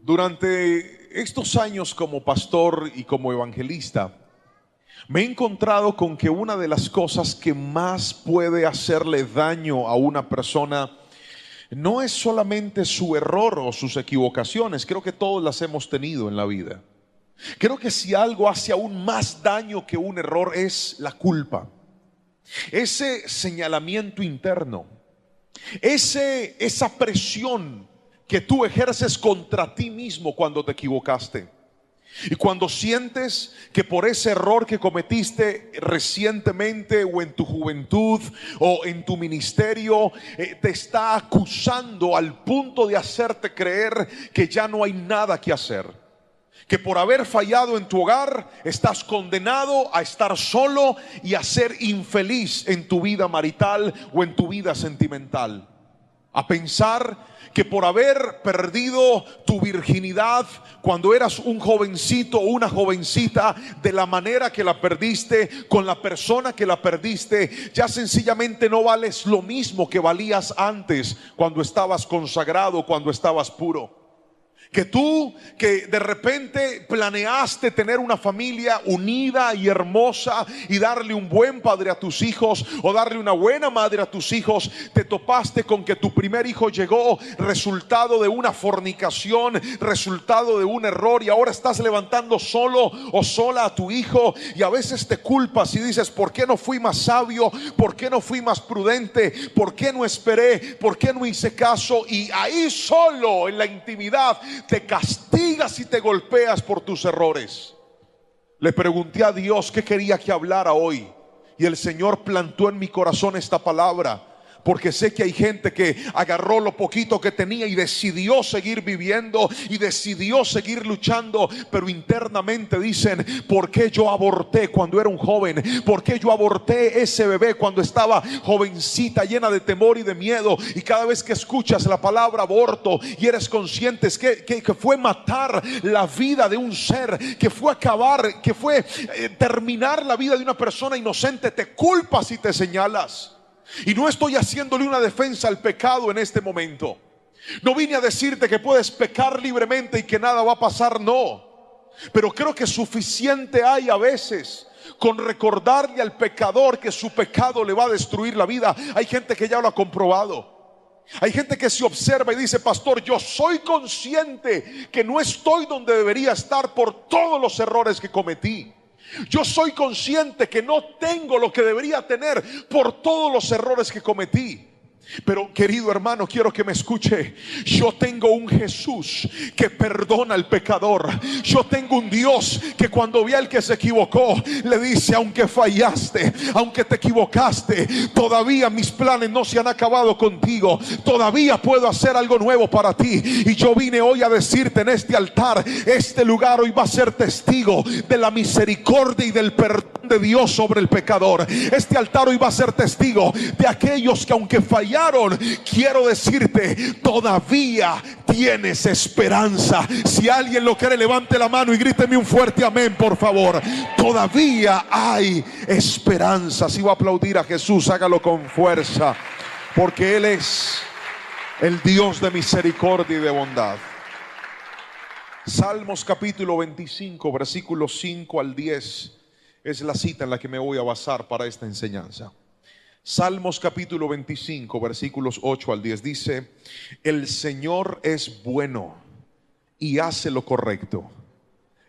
Durante estos años como pastor y como evangelista, me he encontrado con que una de las cosas que más puede hacerle daño a una persona no es solamente su error o sus equivocaciones. Creo que todos las hemos tenido en la vida. Creo que si algo hace aún más daño que un error es la culpa. Ese señalamiento interno, esa presión que tú ejerces contra ti mismo cuando te equivocaste. Y cuando sientes que por ese error que cometiste recientemente o en tu juventud o en tu ministerio, te está acusando al punto de hacerte creer que ya no hay nada que hacer, que por haber fallado en tu hogar estás condenado a estar solo y a ser infeliz en tu vida marital o en tu vida sentimental, a pensar que por haber perdido tu virginidad cuando eras un jovencito o una jovencita, de la manera que la perdiste, con la persona que la perdiste, ya sencillamente no vales lo mismo que valías antes, cuando estabas consagrado, cuando estabas puro. Que tú, que de repente planeaste tener una familia unida y hermosa y darle un buen padre a tus hijos o darle una buena madre a tus hijos, te topaste con que tu primer hijo llegó resultado de una fornicación, resultado de un error, y ahora estás levantando solo o sola a tu hijo, y a veces te culpas y dices: ¿por qué no fui más sabio? ¿Por qué no fui más prudente? ¿Por qué no esperé? ¿Por qué no hice caso? Y ahí solo en la intimidad te castigas y te golpeas por tus errores. Le pregunté a Dios qué quería que hablara hoy, y el Señor plantó en mi corazón esta palabra, porque sé que hay gente que agarró lo poquito que tenía y decidió seguir viviendo y decidió seguir luchando, pero internamente dicen: ¿por qué yo aborté cuando era un joven? ¿Por qué yo aborté ese bebé cuando estaba jovencita, llena de temor y de miedo? Y cada vez que escuchas la palabra aborto y eres consciente que fue matar la vida de un ser, que fue acabar, que fue terminar la vida de una persona inocente, te culpas y te señalas. Y no estoy haciéndole una defensa al pecado en este momento. No vine a decirte que puedes pecar libremente y que nada va a pasar, no. Pero creo que suficiente hay a veces con recordarle al pecador que su pecado le va a destruir la vida. Hay gente que ya lo ha comprobado. Hay gente que se observa y dice: pastor, yo soy consciente que no estoy donde debería estar por todos los errores que cometí. Yo soy consciente que no tengo lo que debería tener por todos los errores que cometí. Pero querido hermano, quiero que me escuche. Yo tengo un Jesús que perdona al pecador. Yo tengo un Dios que cuando ve al que se equivocó le dice: aunque fallaste, aunque te equivocaste, todavía mis planes no se han acabado contigo. Todavía puedo hacer algo nuevo para ti. Y yo vine hoy a decirte en este altar: este lugar hoy va a ser testigo de la misericordia y del perdón de Dios sobre el pecador. Este altar hoy va a ser testigo de aquellos que aunque fallaron, quiero decirte, todavía tienes esperanza. Si alguien lo quiere, levante la mano y gríteme un fuerte amén, por favor. Todavía hay esperanza. Si va a aplaudir a Jesús, hágalo con fuerza, porque Él es el Dios de misericordia y de bondad. Salmos capítulo 25, versículos 5 al 10 es la cita en la que me voy a basar para esta enseñanza. Salmos capítulo 25, versículos 8 al 10 dice: el Señor es bueno y hace lo correcto.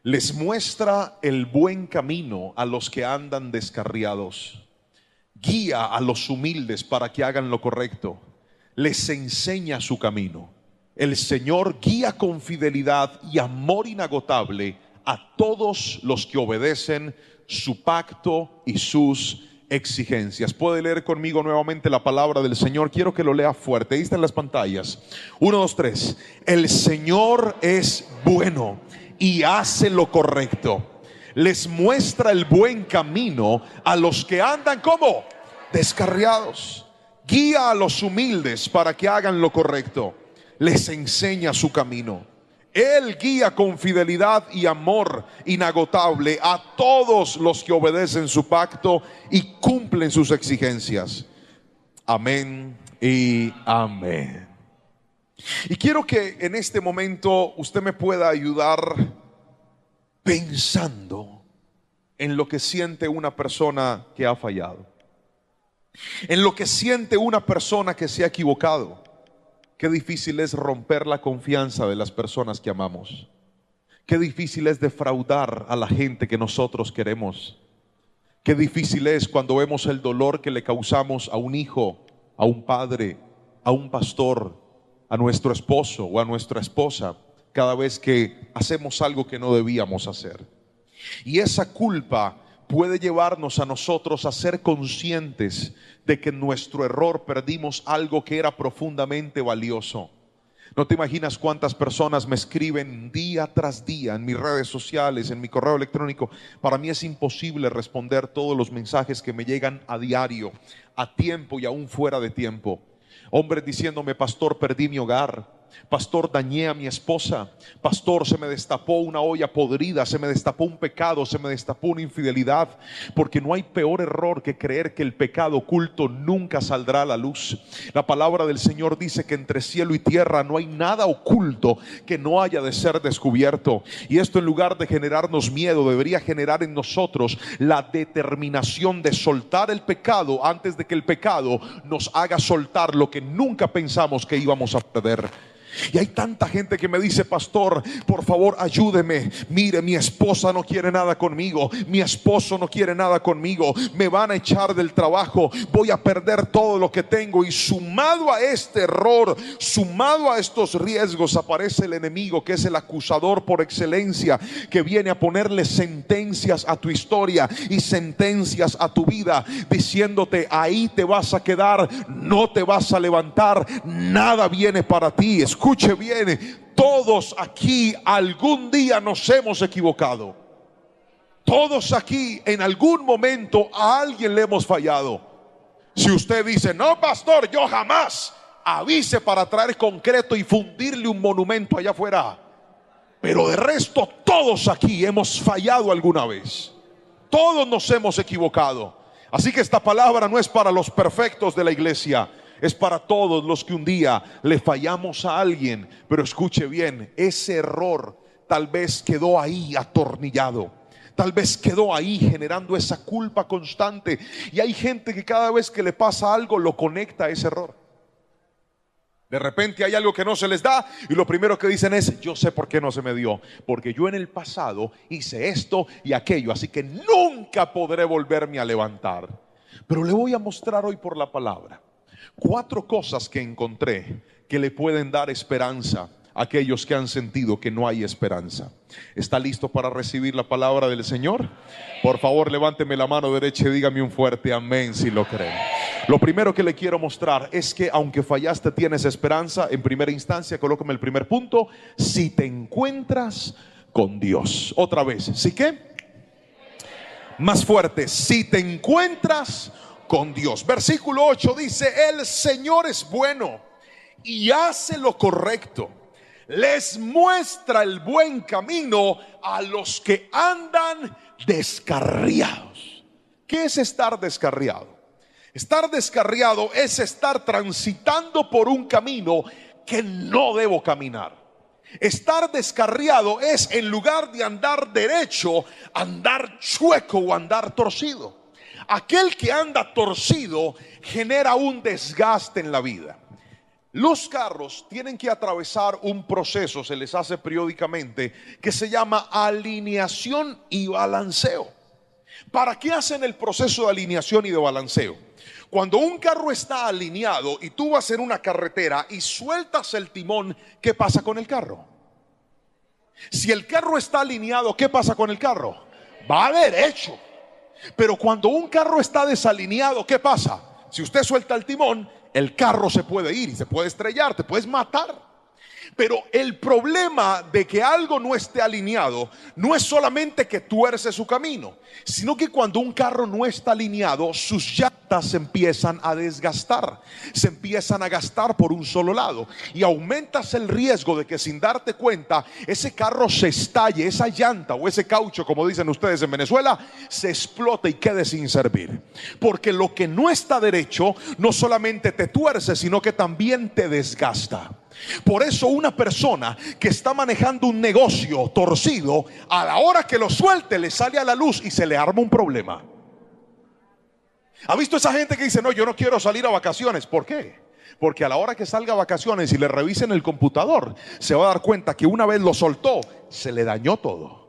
Les muestra el buen camino a los que andan descarriados. Guía a los humildes para que hagan lo correcto. Les enseña su camino. El Señor guía con fidelidad y amor inagotable a todos los que obedecen su pacto y sus exigencias. Puede leer conmigo nuevamente la palabra del Señor. Quiero que lo lea fuerte. Ahí está en las pantallas. 1, 2, 3. El Señor es bueno y hace lo correcto. Les muestra el buen camino a los que andan como descarriados. Guía a los humildes para que hagan lo correcto. Les enseña su camino. Él guía con fidelidad y amor inagotable a todos los que obedecen su pacto y cumplen sus exigencias. Amén y amén. Y quiero que en este momento usted me pueda ayudar pensando en lo que siente una persona que ha fallado, en lo que siente una persona que se ha equivocado. Qué difícil es romper la confianza de las personas que amamos. Qué difícil es defraudar a la gente que nosotros queremos. Qué difícil es cuando vemos el dolor que le causamos a un hijo, a un padre, a un pastor, a nuestro esposo o a nuestra esposa, cada vez que hacemos algo que no debíamos hacer. Y esa culpa puede llevarnos a nosotros a ser conscientes de que en nuestro error perdimos algo que era profundamente valioso. No te imaginas cuántas personas me escriben día tras día en mis redes sociales, en mi correo electrónico. Para mí es imposible responder todos los mensajes que me llegan a diario, a tiempo y aún fuera de tiempo. Hombres diciéndome: pastor, perdí mi hogar. Pastor, dañé a mi esposa. Pastor, se me destapó una olla podrida, se me destapó un pecado, se me destapó una infidelidad. Porque no hay peor error que creer que el pecado oculto nunca saldrá a la luz. La palabra del Señor dice que entre cielo y tierra no hay nada oculto que no haya de ser descubierto. Y esto, en lugar de generarnos miedo, debería generar en nosotros la determinación de soltar el pecado antes de que el pecado nos haga soltar lo que nunca pensamos que íbamos a perder. Y hay tanta gente que me dice: pastor, por favor ayúdeme. Mire, mi esposa no quiere nada conmigo, mi esposo no quiere nada conmigo, me van a echar del trabajo, voy a perder todo lo que tengo. Y sumado a este error, sumado a estos riesgos, aparece el enemigo, que es el acusador por excelencia, que viene a ponerle sentencias a tu historia y sentencias a tu vida, diciéndote: ahí te vas a quedar, no te vas a levantar, nada viene para ti. Escuche bien, todos aquí algún día nos hemos equivocado. Todos aquí en algún momento a alguien le hemos fallado. Si usted dice: no, pastor, yo jamás, avise para traer concreto y fundirle un monumento allá afuera. Pero de resto, todos aquí hemos fallado alguna vez. Todos nos hemos equivocado. Así que esta palabra no es para los perfectos de la iglesia, es para todos los que un día le fallamos a alguien. Pero escuche bien, ese error tal vez quedó ahí atornillado, tal vez quedó ahí generando esa culpa constante. Y hay gente que cada vez que le pasa algo lo conecta a ese error. De repente hay algo que no se les da y lo primero que dicen es: yo sé por qué no se me dio, porque yo en el pasado hice esto y aquello, así que nunca podré volverme a levantar. Pero le voy a mostrar hoy por la palabra 4 cosas que encontré que le pueden dar esperanza a aquellos que han sentido que no hay esperanza. ¿Está listo para recibir la palabra del Señor? Por favor, levánteme la mano derecha y dígame un fuerte amén si lo creen. Lo primero que le quiero mostrar es que aunque fallaste, tienes esperanza. En primera instancia, colócame el primer punto: si te encuentras con Dios. Otra vez, ¿sí qué? Más fuerte: si te encuentras con Dios. Versículo 8 dice: el Señor es bueno y hace lo correcto, les muestra el buen camino a los que andan descarriados. ¿Qué es estar descarriado? Estar descarriado es estar transitando por un camino que no debo caminar. Estar descarriado es, en lugar de andar derecho, andar chueco o andar torcido. Aquel que anda torcido genera un desgaste en la vida. Los carros tienen que atravesar un proceso, se les hace periódicamente, que se llama alineación y balanceo. ¿Para qué hacen el proceso de alineación y de balanceo? Cuando un carro está alineado y tú vas en una carretera y sueltas el timón, ¿qué pasa con el carro? Si el carro está alineado, ¿qué pasa con el carro? Va derecho. Pero cuando un carro está desalineado, ¿qué pasa? Si usted suelta el timón, el carro se puede ir y se puede estrellar, te puedes matar. Pero el problema de que algo no esté alineado no es solamente que tuerce su camino, sino que cuando un carro no está alineado, sus llantas se empiezan a desgastar, se empiezan a gastar por un solo lado, y aumentas el riesgo de que sin darte cuenta ese carro se estalle, esa llanta o ese caucho, como dicen ustedes en Venezuela, se explote y quede sin servir. Porque lo que no está derecho no solamente te tuerce, sino que también te desgasta. Por eso una persona que está manejando un negocio torcido, a la hora que lo suelte le sale a la luz y se le arma un problema. ¿Ha visto esa gente que dice, no, yo no quiero salir a vacaciones? ¿Por qué? Porque a la hora que salga a vacaciones y le revisen el computador, se va a dar cuenta que una vez lo soltó, se le dañó todo.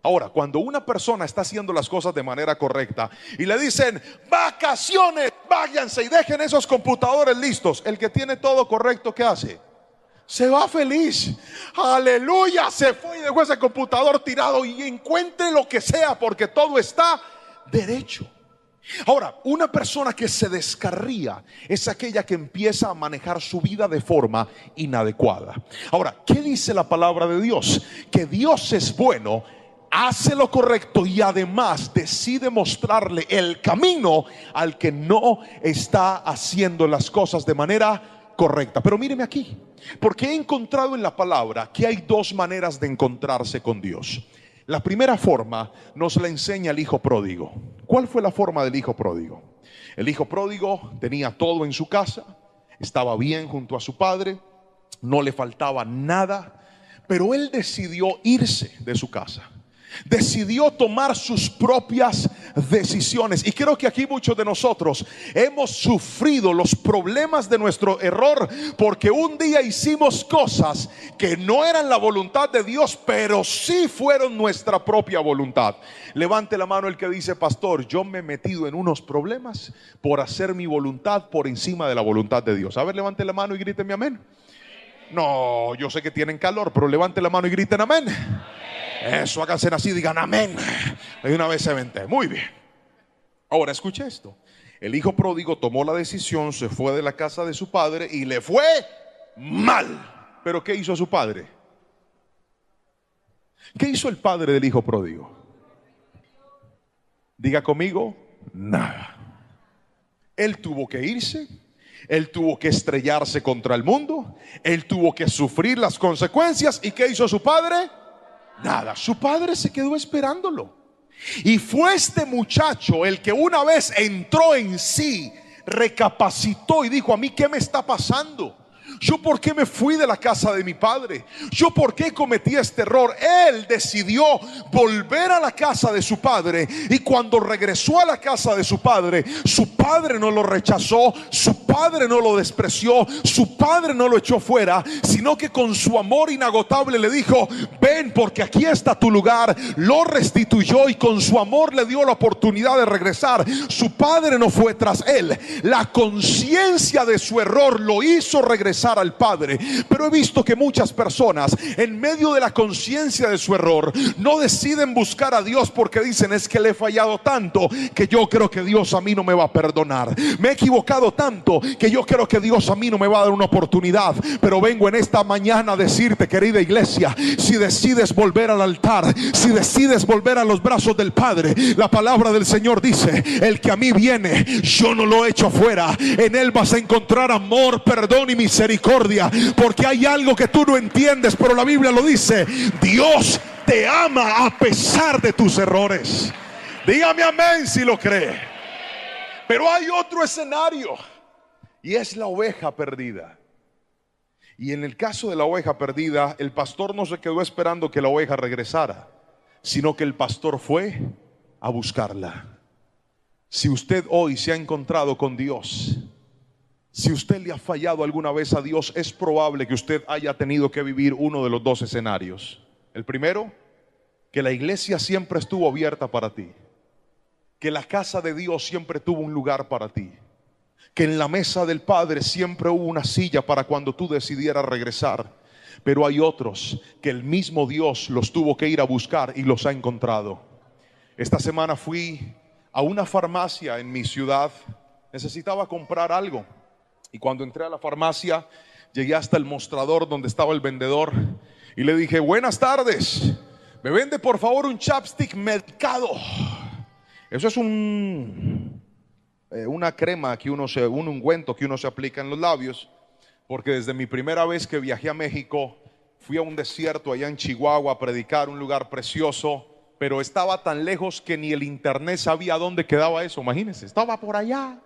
Ahora, cuando una persona está haciendo las cosas de manera correcta y le dicen, vacaciones, váyanse y dejen esos computadores listos, el que tiene todo correcto, ¿qué hace? Se va feliz. Aleluya, se fue y dejó ese computador tirado y encuentre lo que sea porque todo está derecho. Ahora, una persona que se descarría es aquella que empieza a manejar su vida de forma inadecuada. Ahora, ¿qué dice la palabra de Dios? Que Dios es bueno, hace lo correcto y además decide mostrarle el camino al que no está haciendo las cosas de manera correcta. Pero míreme aquí, porque he encontrado en la palabra que hay dos maneras de encontrarse con Dios. La primera forma nos la enseña el hijo pródigo. ¿Cuál fue la forma del hijo pródigo? El hijo pródigo tenía todo en su casa, estaba bien junto a su padre, no le faltaba nada, pero él decidió irse de su casa. Decidió tomar sus propias decisiones. Y creo que aquí muchos de nosotros hemos sufrido los problemas de nuestro error porque un día hicimos cosas que no eran la voluntad de Dios, pero sí fueron nuestra propia voluntad. Levante la mano el que dice, pastor, yo me he metido en unos problemas por hacer mi voluntad por encima de la voluntad de Dios. A ver, levante la mano y gríteme amén. No, yo sé que tienen calor, pero levante la mano y griten amén. Eso, háganse así, digan amén. De una vez se vente. Muy bien. Ahora escuche esto. El hijo pródigo tomó la decisión, se fue de la casa de su padre y le fue mal. Pero ¿qué hizo su padre? ¿Qué hizo el padre del hijo pródigo? Diga conmigo, nada. Él tuvo que irse. Él tuvo que estrellarse contra el mundo. Él tuvo que sufrir las consecuencias. ¿Y qué hizo su padre? Nada, su padre se quedó esperándolo. Y fue este muchacho el que una vez entró en sí, recapacitó y dijo, a mí, ¿qué me está pasando? ¿Yo por qué me fui de la casa de mi padre? ¿Yo por qué cometí este error? Él decidió volver a la casa de su padre. Y cuando regresó a la casa de su padre no lo rechazó, su padre no lo despreció, su padre no lo echó fuera, sino que con su amor inagotable le dijo, ven porque aquí está tu lugar. Lo restituyó y con su amor le dio la oportunidad de regresar. Su padre no fue tras él. La conciencia de su error lo hizo regresar al padre. Pero he visto que muchas personas en medio de la conciencia de su error no deciden buscar a Dios porque dicen, es que le he fallado tanto que yo creo que Dios a mí no me va a perdonar, me he equivocado tanto que yo creo que Dios a mí no me va a dar una oportunidad. Pero vengo en esta mañana a decirte, querida iglesia, si decides volver al altar, si decides volver a los brazos del Padre, la palabra del Señor dice, el que a mí viene, yo no lo echo fuera. En él vas a encontrar amor, perdón y misericordia, porque hay algo que tú no entiendes, pero la Biblia lo dice, Dios te ama a pesar de tus errores. Dígame amén si lo cree. Pero hay otro escenario y es la oveja perdida. Y en el caso de la oveja perdida, el pastor no se quedó esperando que la oveja regresara, sino que el pastor fue a buscarla. Si usted hoy se ha encontrado con Dios, si usted le ha fallado alguna vez a Dios, es probable que usted haya tenido que vivir uno de los dos escenarios. El primero, que la iglesia siempre estuvo abierta para ti, que la casa de Dios siempre tuvo un lugar para ti, que en la mesa del Padre siempre hubo una silla para cuando tú decidieras regresar. Pero hay otros que el mismo Dios los tuvo que ir a buscar y los ha encontrado. Esta semana fui a una farmacia en mi ciudad, necesitaba comprar algo. Y cuando entré a la farmacia, llegué hasta el mostrador donde estaba el vendedor y le dije, buenas tardes, ¿me vende por favor un chapstick Mercado? Eso es una crema que un ungüento que uno se aplica en los labios, porque desde mi primera vez que viajé a México, fui a un desierto allá en Chihuahua a predicar, un lugar precioso, pero estaba tan lejos que ni el internet sabía dónde quedaba eso, imagínense, estaba por allá.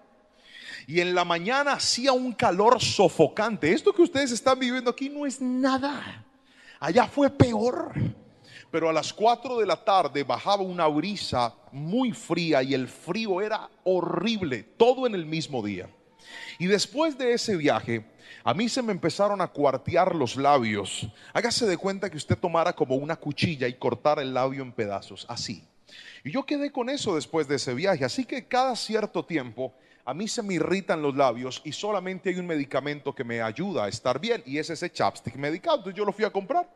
Y en la mañana hacía un calor sofocante. Esto que ustedes están viviendo aquí no es nada. Allá fue peor. Pero a las 4 de la tarde bajaba una brisa muy fría y el frío era horrible, todo en el mismo día. Y después de ese viaje, a mí se me empezaron a cuartear los labios. Hágase de cuenta que usted tomara como una cuchilla y cortara el labio en pedazos, así. Y yo quedé con eso después de ese viaje. Así que cada cierto tiempo a mí se me irritan los labios y solamente hay un medicamento que me ayuda a estar bien, y es ese chapstick medicado. Entonces yo lo fui a comprar.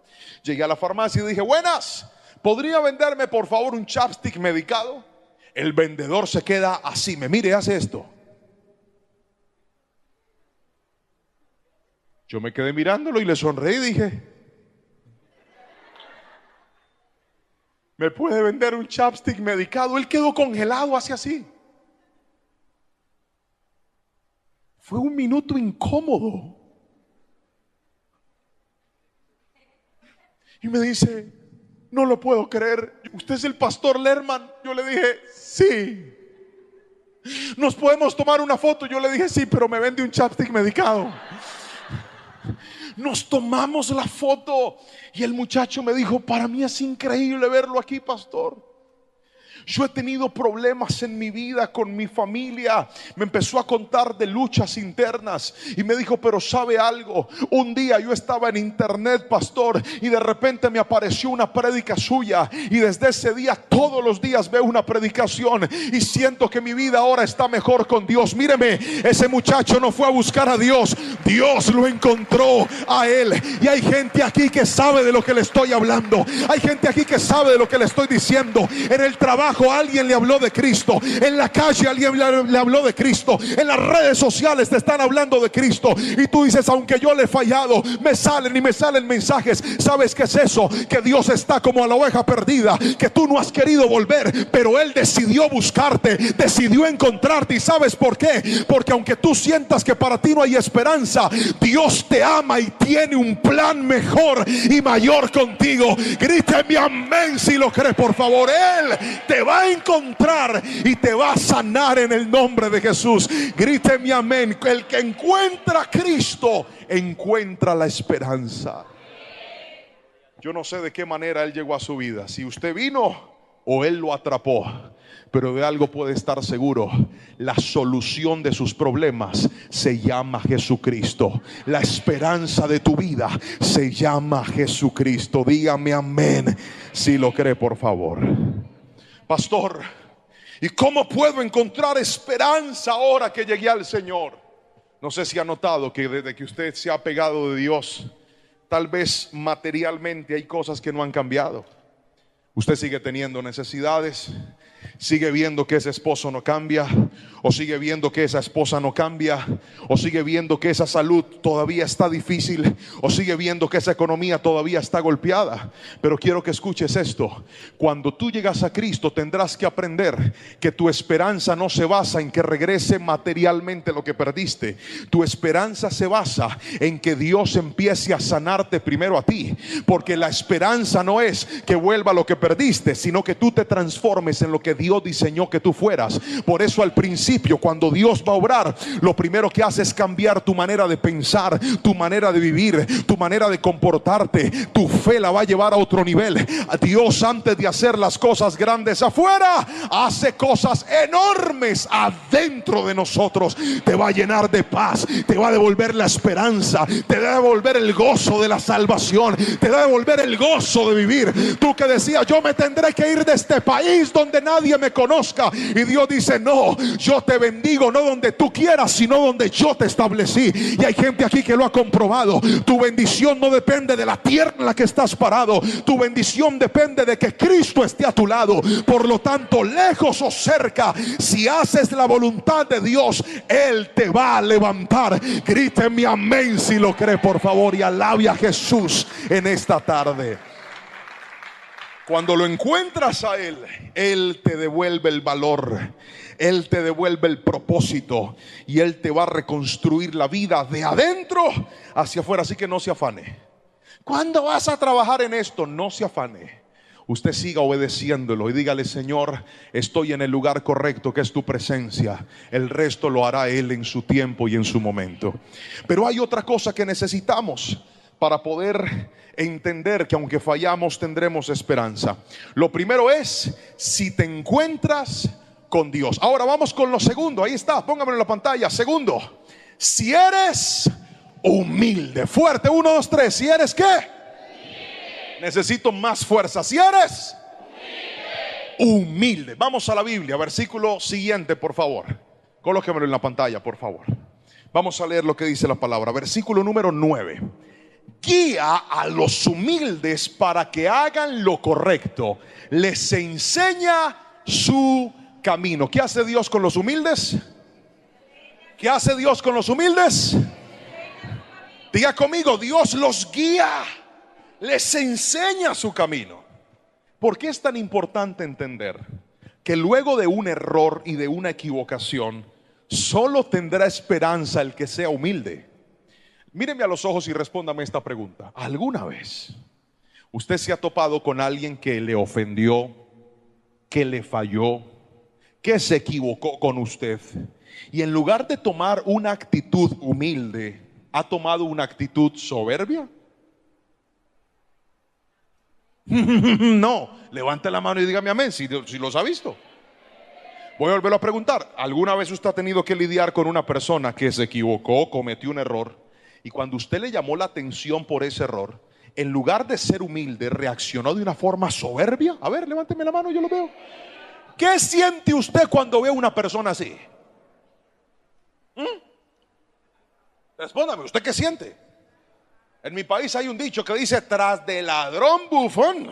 Llegué a la farmacia y dije: buenas, ¿podría venderme por favor un chapstick medicado? El vendedor se queda así, me mire, hace esto. Yo me quedé mirándolo y le sonreí y dije: ¿me puede vender un chapstick medicado? Él quedó congelado, hace así. Fue un minuto incómodo. Y me dice: no lo puedo creer, ¿usted es el pastor Lerman? Yo le dije: sí. ¿Nos podemos tomar una foto? Yo le dije: sí, pero me vende un chapstick medicado. Nos tomamos la foto y el muchacho me dijo: para mí es increíble verlo aquí, pastor. Yo he tenido problemas en mi vida con mi familia. Me empezó a contar de luchas internas y me dijo: pero ¿sabe algo? Un día yo estaba en internet, pastor, y de repente me apareció una prédica suya, y desde ese día todos los días veo una predicación y siento que mi vida ahora está mejor con Dios. Míreme, ese muchacho no fue a buscar a Dios, Dios lo encontró a él. Y hay gente aquí que sabe de lo que le estoy hablando. Hay gente aquí que sabe de lo que le estoy diciendo. En el trabajo alguien le habló de Cristo, en la calle alguien le habló de Cristo, en las redes sociales te están hablando de Cristo, y tú dices: aunque yo le he fallado, me salen mensajes. ¿Sabes qué es eso? Que Dios está como a la oveja perdida, que tú no has querido volver, pero Él decidió buscarte, decidió encontrarte. ¿Y sabes por qué? Porque aunque tú sientas que para ti no hay esperanza, Dios te ama y tiene un plan mejor y mayor contigo. Gríteme amén si lo crees, por favor. Él te va a encontrar y te va a sanar en el nombre de Jesús. Gríteme amén. El que encuentra a Cristo encuentra la esperanza. Yo no sé de qué manera Él llegó a su vida, si usted vino o Él lo atrapó, pero de algo puede estar seguro: la solución de sus problemas se llama Jesucristo. La esperanza de tu vida se llama Jesucristo. Dígame amén si lo cree, por favor. Pastor, ¿y cómo puedo encontrar esperanza ahora que llegué al Señor? No sé si ha notado que desde que usted se ha pegado de Dios, tal vez materialmente hay cosas que no han cambiado. Usted sigue teniendo necesidades, sigue viendo que ese esposo no cambia, o sigue viendo que esa esposa no cambia, o sigue viendo que esa salud todavía está difícil, o sigue viendo que esa economía todavía está golpeada. Pero quiero que escuches esto: cuando tú llegas a Cristo tendrás que aprender que tu esperanza no se basa en que regrese materialmente lo que perdiste. Tu esperanza se basa en que Dios empiece a sanarte primero a ti, porque la esperanza no es que vuelva lo que perdiste, sino que tú te transformes en lo que Dios diseñó que tú fueras. Por eso al principio, cuando Dios va a obrar, lo primero que hace es cambiar tu manera de pensar, tu manera de vivir, tu manera de comportarte. Tu fe la va a llevar a otro nivel. Dios, antes de hacer las cosas grandes afuera, hace cosas enormes adentro de nosotros. Te va a llenar de paz, te va a devolver la esperanza, te va a devolver el gozo de la salvación, te va a devolver el gozo de vivir. Tú que decías: yo me tendré que ir de este país donde nadie me conozca, y Dios dice: no, yo te bendigo, no donde tú quieras, sino donde yo te establecí. Y hay gente aquí que lo ha comprobado. Tu bendición no depende de la tierra en la que estás parado. Tu bendición depende de que Cristo esté a tu lado. Por lo tanto, lejos o cerca, si haces la voluntad de Dios, Él te va a levantar. Gríteme amén si lo cree, por favor, y alabe a Jesús en esta tarde. Cuando lo encuentras a Él, Él te devuelve el valor, Él te devuelve el propósito, y Él te va a reconstruir la vida de adentro hacia afuera. Así que no se afane. ¿Cuándo vas a trabajar en esto? No se afane. usted siga obedeciéndolo y dígale: Señor, estoy en el lugar correcto, que es tu presencia. El resto lo hará Él en su tiempo y en su momento. Pero hay otra cosa que necesitamos para poder entender que aunque fallamos tendremos esperanza. Lo primero es: si te encuentras con Dios. Ahora vamos con lo segundo. Ahí está, póngamelo en la pantalla. Segundo, si eres humilde. Fuerte, 1, 2, 3. Si eres ¿qué? Necesito más fuerza. Si eres humilde. Vamos a la Biblia, versículo siguiente, por favor. Colóquemelo en la pantalla, por favor. Vamos a leer lo que dice la palabra. Versículo número 9. Guía a los humildes para que hagan lo correcto. Les enseña su camino. ¿Qué hace Dios con los humildes? ¿Qué hace Dios con los humildes? Diga conmigo: Dios los guía, les enseña su camino. ¿Por qué es tan importante entender que luego de un error y de una equivocación solo tendrá esperanza el que sea humilde? Míreme a los ojos y respóndame esta pregunta. ¿Alguna vez usted se ha topado con alguien que le ofendió, que le falló, que se equivocó con usted, y en lugar de tomar una actitud humilde, ha tomado una actitud soberbia? No, levante la mano y dígame amén si los ha visto. Voy a volverlo a preguntar. ¿Alguna vez usted ha tenido que lidiar con una persona que se equivocó, cometió un error, y cuando usted le llamó la atención por ese error, en lugar de ser humilde, reaccionó de una forma soberbia? A ver, levánteme la mano, yo lo veo. ¿Qué siente usted cuando ve a una persona así? Respóndame, ¿usted qué siente? En mi país hay un dicho que dice: tras de ladrón bufón.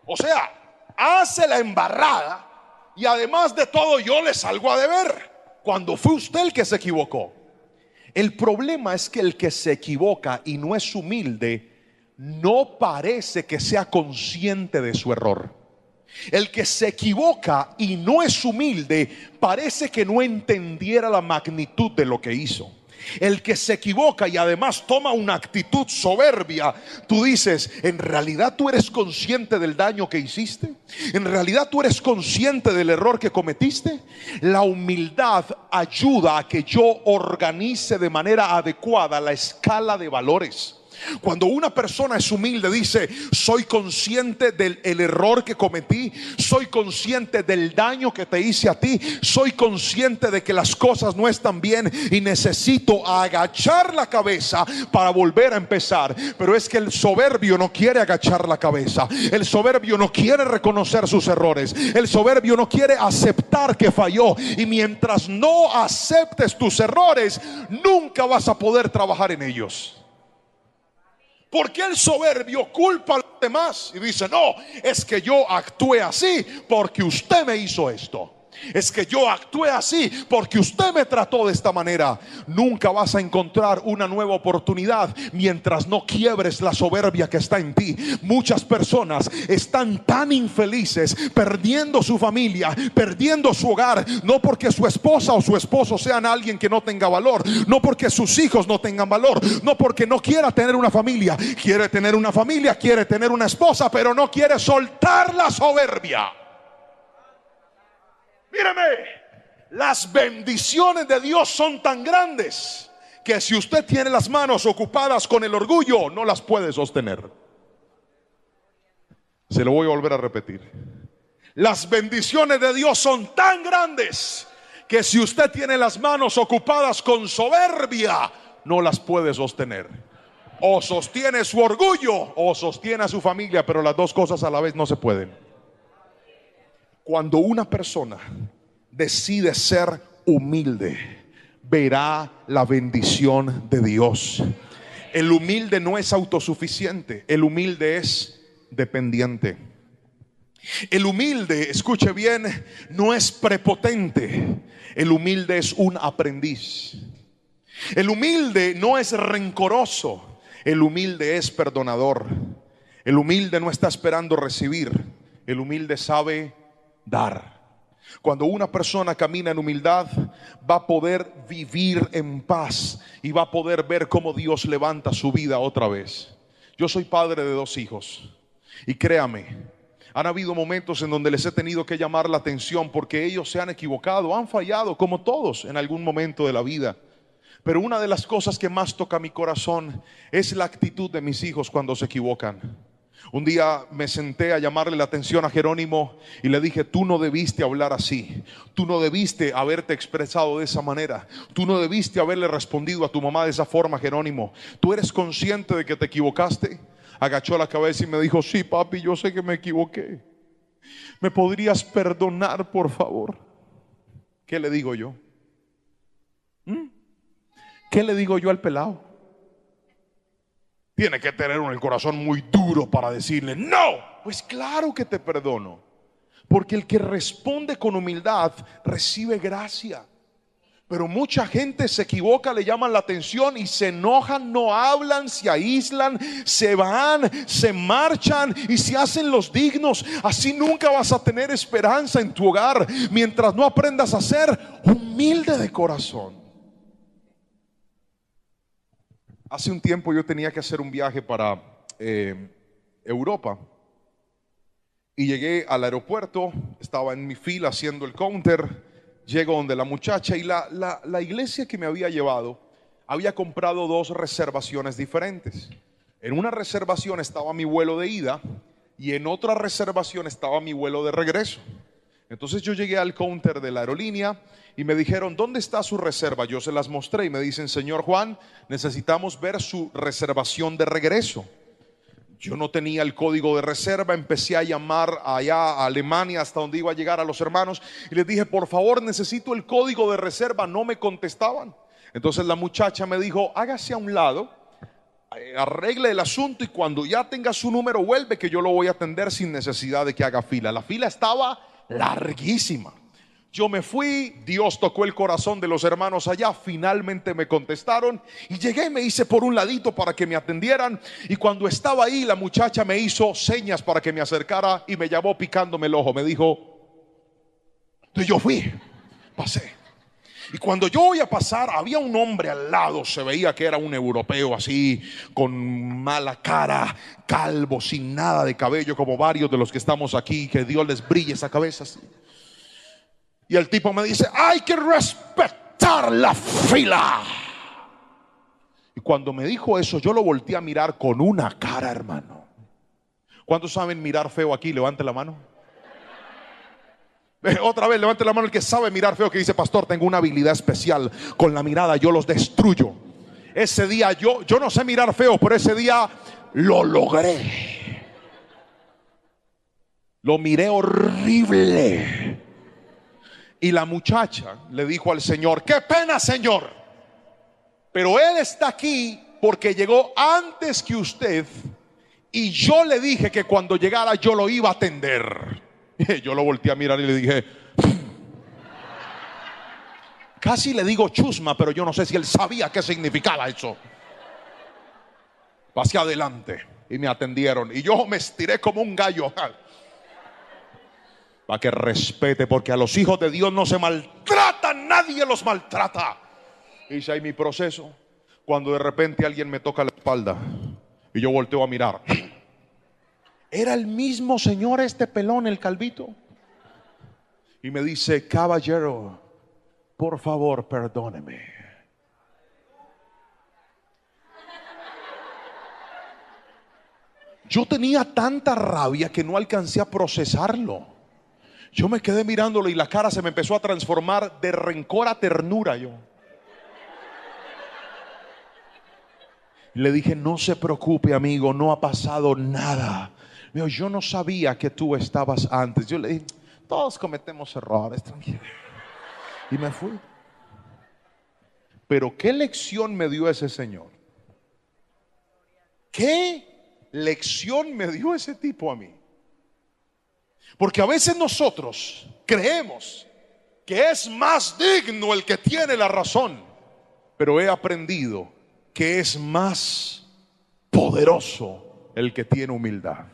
O sea, hace la embarrada y además de todo yo le salgo a deber, cuando fue usted el que se equivocó. El problema es que el que se equivoca y no es humilde no parece que sea consciente de su error. El que se equivoca y no es humilde parece que no entendiera la magnitud de lo que hizo. El que se equivoca y además toma una actitud soberbia, tú dices: ¿en realidad tú eres consciente del daño que hiciste? ¿En realidad tú eres consciente del error que cometiste? La humildad ayuda a que yo organice de manera adecuada la escala de valores. Cuando una persona es humilde, dice: soy consciente del error que cometí, soy consciente del daño que te hice a ti, soy consciente de que las cosas no están bien y necesito agachar la cabeza para volver a empezar. Pero es que el soberbio no quiere agachar la cabeza, el soberbio no quiere reconocer sus errores, el soberbio no quiere aceptar que falló. Y mientras no aceptes tus errores, nunca vas a poder trabajar en ellos. Porque el soberbio culpa a los demás y dice: no, es que yo actué así porque usted me hizo esto. Es que yo actué así porque usted me trató de esta manera. Nunca vas a encontrar una nueva oportunidad mientras no quiebres la soberbia que está en ti. Muchas personas están tan infelices, perdiendo su familia, perdiendo su hogar, no porque su esposa o su esposo sean alguien que no tenga valor, no porque sus hijos no tengan valor, no porque no quiera tener una familia. Quiere tener una familia, quiere tener una esposa, pero no quiere soltar la soberbia. Míreme, las bendiciones de Dios son tan grandes que si usted tiene las manos ocupadas con el orgullo, no las puede sostener. Se lo voy a volver a repetir. Las bendiciones de Dios son tan grandes que si usted tiene las manos ocupadas con soberbia, no las puede sostener. O sostiene su orgullo o sostiene a su familia, pero las dos cosas a la vez no se pueden. Cuando una persona decide ser humilde, verá la bendición de Dios. El humilde no es autosuficiente, el humilde es dependiente. El humilde, escuche bien, no es prepotente, el humilde es un aprendiz. El humilde no es rencoroso, el humilde es perdonador. El humilde no está esperando recibir, el humilde sabe dar. Cuando una persona camina en humildad, va a poder vivir en paz y va a poder ver cómo Dios levanta su vida otra vez. Yo soy padre de 2 hijos y créame Han habido momentos en donde les he tenido que llamar la atención porque ellos se han equivocado, han fallado como todos en algún momento de la vida. Pero una de las cosas que más toca mi corazón es la actitud de mis hijos cuando se equivocan. Un día me senté a llamarle la atención a Jerónimo y le dije: tú no debiste hablar así, tú no debiste haberte expresado de esa manera, tú no debiste haberle respondido a tu mamá de esa forma, Jerónimo. ¿Tú eres consciente de que te equivocaste? Agachó la cabeza y me dijo: sí, papi, yo sé que me equivoqué. ¿Me podrías perdonar, por favor? ¿Qué le digo yo? ¿Qué le digo yo al pelado? Tiene que tener el corazón muy duro para decirle: no. Pues claro que te perdono, porque el que responde con humildad recibe gracia. Pero mucha gente se equivoca, le llaman la atención y se enojan, no hablan, se aíslan, se van, se marchan y se hacen los dignos. Así nunca vas a tener esperanza en tu hogar mientras no aprendas a ser humilde de corazón. Hace un tiempo yo tenía que hacer un viaje para Europa y llegué al aeropuerto, estaba en mi fila haciendo el counter, llego donde la muchacha y la iglesia que me había llevado había comprado 2 reservaciones diferentes. En una reservación estaba mi vuelo de ida y en otra reservación estaba mi vuelo de regreso. Entonces yo llegué al counter de la aerolínea y me dijeron: ¿dónde está su reserva? Yo se las mostré y me dicen: señor Juan, necesitamos ver su reservación de regreso. Yo no tenía el código de reserva, empecé a llamar allá a Alemania hasta donde iba a llegar a los hermanos y les dije: por favor, necesito el código de reserva. No me contestaban. Entonces la muchacha me dijo: hágase a un lado, arregle el asunto y cuando ya tenga su número vuelve, que yo lo voy a atender sin necesidad de que haga fila. La fila estaba larguísima. Yo me fui, Dios tocó el corazón de los hermanos allá, finalmente me contestaron y llegué, me hice por un ladito para que me atendieran y cuando estaba ahí la muchacha me hizo señas para que me acercara y me llamó picándome el ojo, me dijo. Entonces yo fui, pasé y cuando yo voy a pasar había un hombre al lado, se veía que era un europeo así, con mala cara, calvo, sin nada de cabello como varios de los que estamos aquí, que Dios les brille esa cabeza así. Y el tipo me dice: hay que respetar la fila. Y cuando me dijo eso, yo lo volteé a mirar con una cara, hermano. ¿Cuántos saben mirar feo aquí? Levante la mano. Otra vez, levante la mano el que sabe mirar feo, que dice: pastor, tengo una habilidad especial con la mirada, yo los destruyo. Ese día yo no sé mirar feo, pero ese día lo logré. Lo miré horrible. Y la muchacha le dijo al Señor: qué pena, Señor, pero él está aquí porque llegó antes que usted y yo le dije que cuando llegara yo lo iba a atender. Yo lo volteé a mirar y le dije, casi le digo chusma, pero yo no sé si él sabía qué significaba eso. Pasé adelante y me atendieron y yo me estiré como un gallo para que respete, porque a los hijos de Dios no se maltratan, nadie los maltrata. Hice ahí mi proceso cuando de repente alguien me toca la espalda y yo volteo a mirar. Era el mismo señor, este pelón, el calvito, y me dice: caballero, por favor, perdóneme. Yo tenía tanta rabia que no alcancé a procesarlo. Yo me quedé mirándolo y la cara se me empezó a transformar de rencor a ternura. Le dije: no se preocupe, amigo, no ha pasado nada. Yo no sabía que tú estabas antes. Yo le dije: todos cometemos errores, tranquilo. Y me fui. Pero qué lección me dio ese señor. ¿Qué lección me dio ese tipo a mí? Porque a veces nosotros creemos que es más digno el que tiene la razón, pero he aprendido que es más poderoso el que tiene humildad.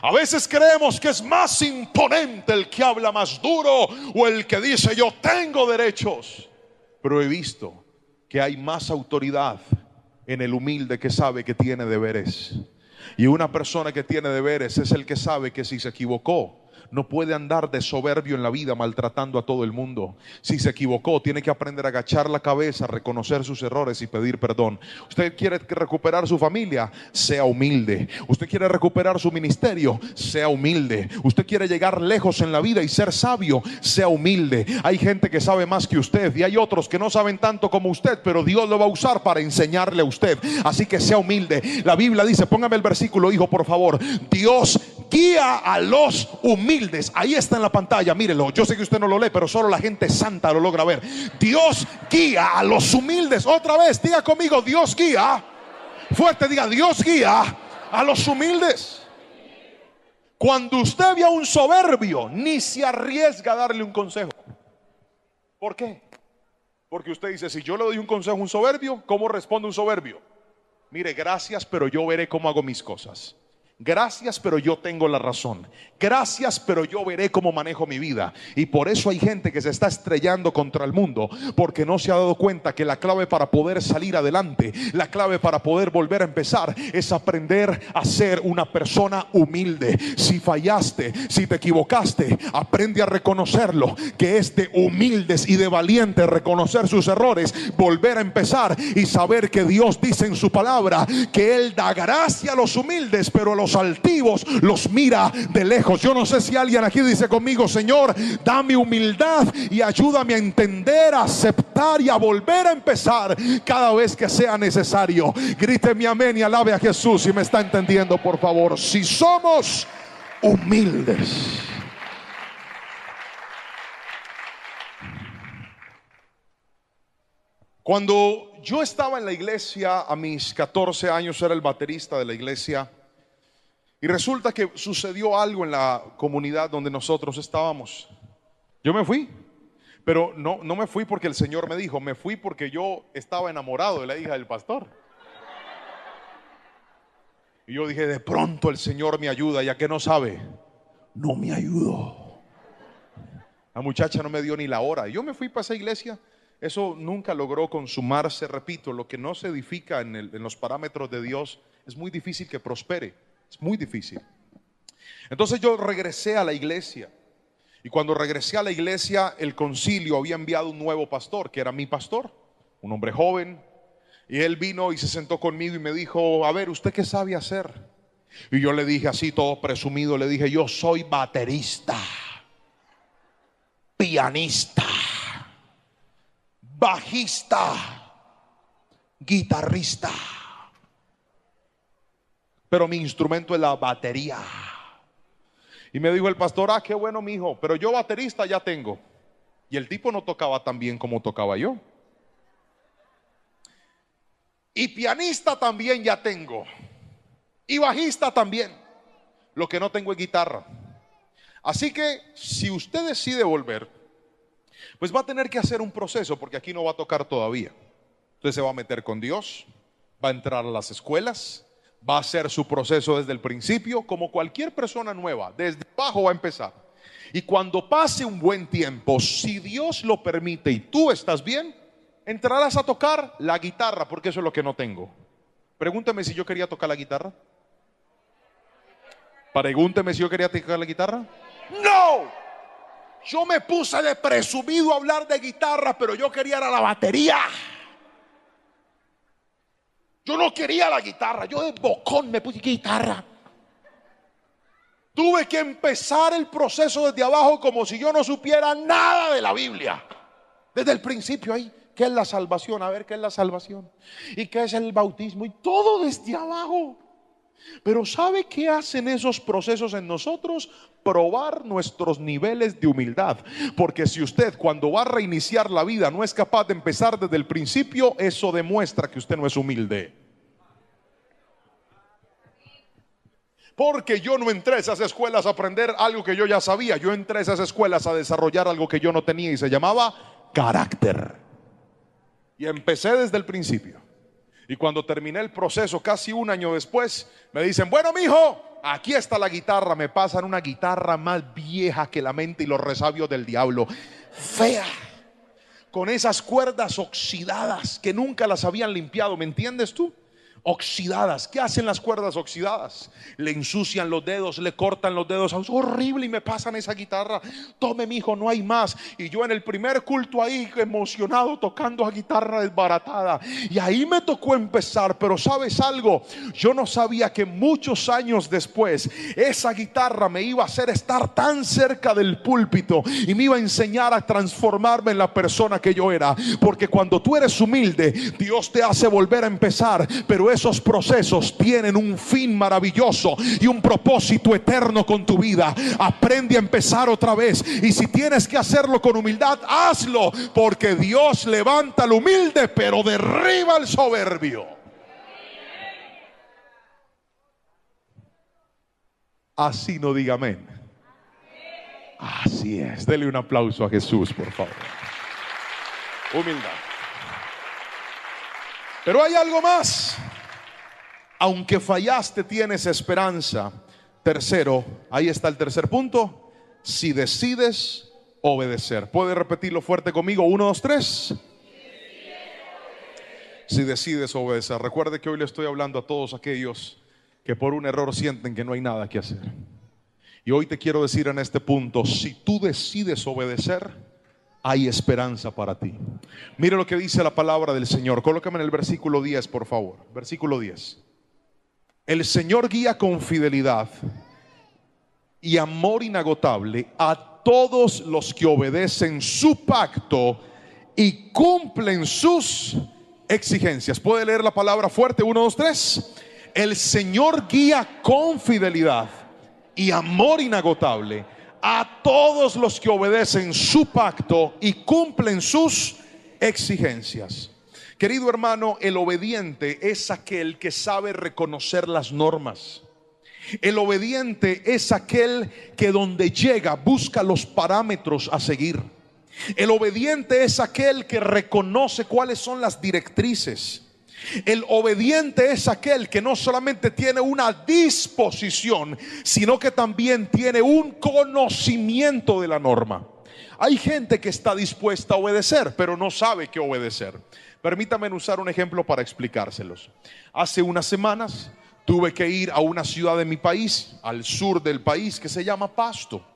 A veces creemos que es más imponente el que habla más duro o el que dice yo tengo derechos, pero he visto que hay más autoridad en el humilde que sabe que tiene deberes. Y una persona que tiene deberes es el que sabe que si se equivocó, no puede andar de soberbio en la vida maltratando a todo el mundo. Si se equivocó, tiene que aprender a agachar la cabeza, reconocer sus errores y pedir perdón. Usted quiere recuperar su familia, sea humilde. Usted quiere recuperar su ministerio, sea humilde. Usted quiere llegar lejos en la vida y ser sabio, sea humilde. Hay gente que sabe más que usted y hay otros que no saben tanto como usted, pero Dios lo va a usar para enseñarle a usted. Así que sea humilde. La Biblia dice, póngame el versículo, hijo, por favor. Dios guía a los humildes. Ahí está en la pantalla, mírelo. Yo sé que usted no lo lee, pero solo la gente santa lo logra ver. Dios guía a los humildes. Otra vez, diga conmigo, Dios guía. Fuerte, diga, Dios guía a los humildes. Cuando usted ve a un soberbio, ni se arriesga a darle un consejo. ¿Por qué? Porque usted dice, si yo le doy un consejo a un soberbio, ¿cómo responde un soberbio? Mire, gracias, pero yo veré cómo hago mis cosas. Gracias, pero yo tengo la razón. Gracias, pero yo veré cómo manejo mi vida. Y por eso hay gente que se está estrellando contra el mundo, porque no se ha dado cuenta que la clave para poder salir adelante, la clave para poder volver a empezar, es aprender a ser una persona humilde. Si fallaste, si te equivocaste, aprende a reconocerlo, que es de humildes y de valientes reconocer sus errores, volver a empezar y saber que Dios dice en su palabra que Él da gracia a los humildes, pero a los altivos los mira de lejos. Yo no sé si alguien aquí dice conmigo, Señor, dame humildad y ayúdame a entender, a aceptar y a volver a empezar cada vez que sea necesario. Gríteme amén y alabe a Jesús si me está entendiendo, por favor. Si somos humildes. Cuando yo estaba en la iglesia a mis 14 años, era el baterista de la iglesia. Y resulta que sucedió algo en la comunidad donde nosotros estábamos. Yo me fui, pero no me fui porque el Señor me dijo, me fui porque yo estaba enamorado de la hija del pastor. Y yo dije, de pronto el Señor me ayuda, ya que no sabe, no me ayudó. La muchacha no me dio ni la hora. Yo me fui para esa iglesia. Eso nunca logró consumarse. Repito, lo que no se edifica en los parámetros de Dios es muy difícil que prospere. Es muy difícil. Entonces yo regresé a la iglesia. Y cuando regresé a la iglesia, el concilio había enviado un nuevo pastor, que era mi pastor, un hombre joven. Y él vino y se sentó conmigo y me dijo, a ver, ¿usted qué sabe hacer? Y yo le dije así, todo presumido, le dije, yo soy baterista, pianista, bajista, guitarrista, pero mi instrumento es la batería. Y me dijo el pastor, qué bueno, mijo, pero yo baterista ya tengo. Y el tipo no tocaba tan bien como tocaba yo. Y pianista también ya tengo. Y bajista también. Lo que no tengo es guitarra. Así que si usted decide volver, pues va a tener que hacer un proceso, porque aquí no va a tocar todavía. Entonces se va a meter con Dios, va a entrar a las escuelas, va a hacer su proceso desde el principio, como cualquier persona nueva, desde abajo va a empezar. Y cuando pase un buen tiempo, si Dios lo permite y tú estás bien, entrarás a tocar la guitarra, porque eso es lo que no tengo. Pregúnteme si yo quería tocar la guitarra. Pregúnteme si yo quería tocar la guitarra. ¡No! Yo me puse de presumido a hablar de guitarra, pero yo quería la batería. Yo no quería la guitarra, yo de bocón me puse guitarra. Tuve que empezar el proceso desde abajo como si yo no supiera nada de la Biblia. Desde el principio ahí, ¿qué es la salvación? A ver, ¿qué es la salvación? ¿Y qué es el bautismo? Y todo desde abajo. Pero ¿sabe qué hacen esos procesos en nosotros? Probar nuestros niveles de humildad. Porque si usted cuando va a reiniciar la vida no es capaz de empezar desde el principio, eso demuestra que usted no es humilde. Porque yo no entré a esas escuelas a aprender algo que yo ya sabía. Yo entré a esas escuelas a desarrollar algo que yo no tenía y se llamaba carácter. Y empecé desde el principio. Y cuando terminé el proceso, casi un año después, me dicen, bueno, mijo, aquí está la guitarra. Me pasan una guitarra más vieja que la mente y los resabios del diablo. Fea, con esas cuerdas oxidadas que nunca las habían limpiado. ¿Me entiendes tú? oxidadas. ¿Qué hacen las cuerdas oxidadas? Le ensucian los dedos, le cortan los dedos. Es horrible y me pasan esa guitarra. Tome, mi hijo, no hay más. Y yo en el primer culto ahí emocionado tocando a guitarra desbaratada. Y ahí me tocó empezar. Pero ¿sabes algo? Yo no sabía que muchos años después esa guitarra me iba a hacer estar tan cerca del púlpito y me iba a enseñar a transformarme en la persona que yo era. Porque cuando tú eres humilde, Dios te hace volver a empezar. Pero esos procesos tienen un fin maravilloso y un propósito eterno con tu vida. Aprende a empezar otra vez, y si tienes que hacerlo con humildad, hazlo, porque Dios levanta al humilde pero derriba al soberbio. Así no diga amén. Así es. Dele un aplauso a Jesús, por favor. Humildad. Pero hay algo más. Aunque fallaste, tienes esperanza. Tercero, ahí está el tercer punto. Si decides obedecer. ¿Puede repetirlo fuerte conmigo? 1, 2, 3. Si decides obedecer. Recuerde que hoy le estoy hablando a todos aquellos que por un error sienten que no hay nada que hacer. Y hoy te quiero decir en este punto: si tú decides obedecer, hay esperanza para ti. Mire lo que dice la palabra del Señor. Colócame en el versículo 10, por favor. Versículo 10. El Señor guía con fidelidad y amor inagotable a todos los que obedecen su pacto y cumplen sus exigencias. ¿Puede leer la palabra fuerte? 1, 2, 3. El Señor guía con fidelidad y amor inagotable a todos los que obedecen su pacto y cumplen sus exigencias. Querido hermano, el obediente es aquel que sabe reconocer las normas. El obediente es aquel que donde llega busca los parámetros a seguir. El obediente es aquel que reconoce cuáles son las directrices. El obediente es aquel que no solamente tiene una disposición, sino que también tiene un conocimiento de la norma. Hay gente que está dispuesta a obedecer, pero no sabe qué obedecer. Permítanme usar un ejemplo para explicárselos. Hace unas semanas tuve que ir a una ciudad de mi país, al sur del país, que se llama Pasto.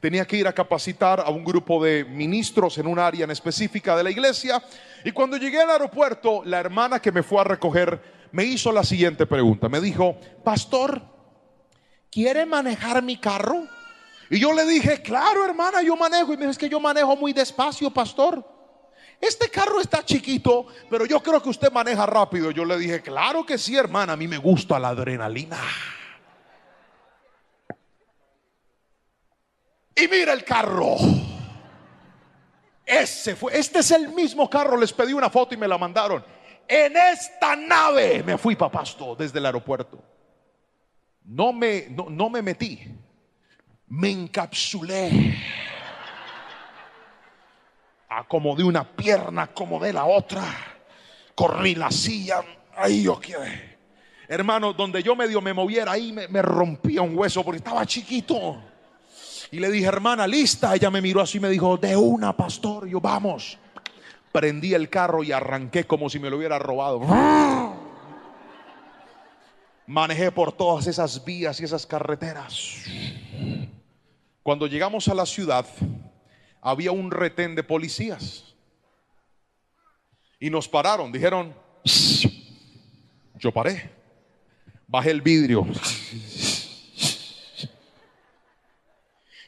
Tenía que ir a capacitar a un grupo de ministros en un área en específica de la iglesia. Y cuando llegué al aeropuerto, la hermana que me fue a recoger me hizo la siguiente pregunta. Me dijo: pastor, ¿quiere manejar mi carro? Y yo le dije: claro, hermana, yo manejo. Y me dijo: es que yo manejo muy despacio, pastor. Este carro está chiquito, pero yo creo que usted maneja rápido. Yo le dije: claro que sí, hermana, a mí me gusta la adrenalina. Y mira el carro. Este es el mismo carro. Les pedí una foto y me la mandaron. En esta nave me fui para Pasto desde el aeropuerto. No me metí, me encapsulé. Acomodé una pierna, acomodé la otra, corrí la silla. Ahí yo quedé, hermano. Donde yo medio me moviera, ahí me rompía un hueso porque estaba chiquito. Y le dije: hermana, ¿lista? Ella me miró así y me dijo: de una, pastor. Y yo: vamos. Prendí el carro y arranqué como si me lo hubiera robado. Manejé por todas esas vías y esas carreteras. Cuando llegamos a la ciudad, había un retén de policías y nos pararon. Dijeron: yo paré, bajé el vidrio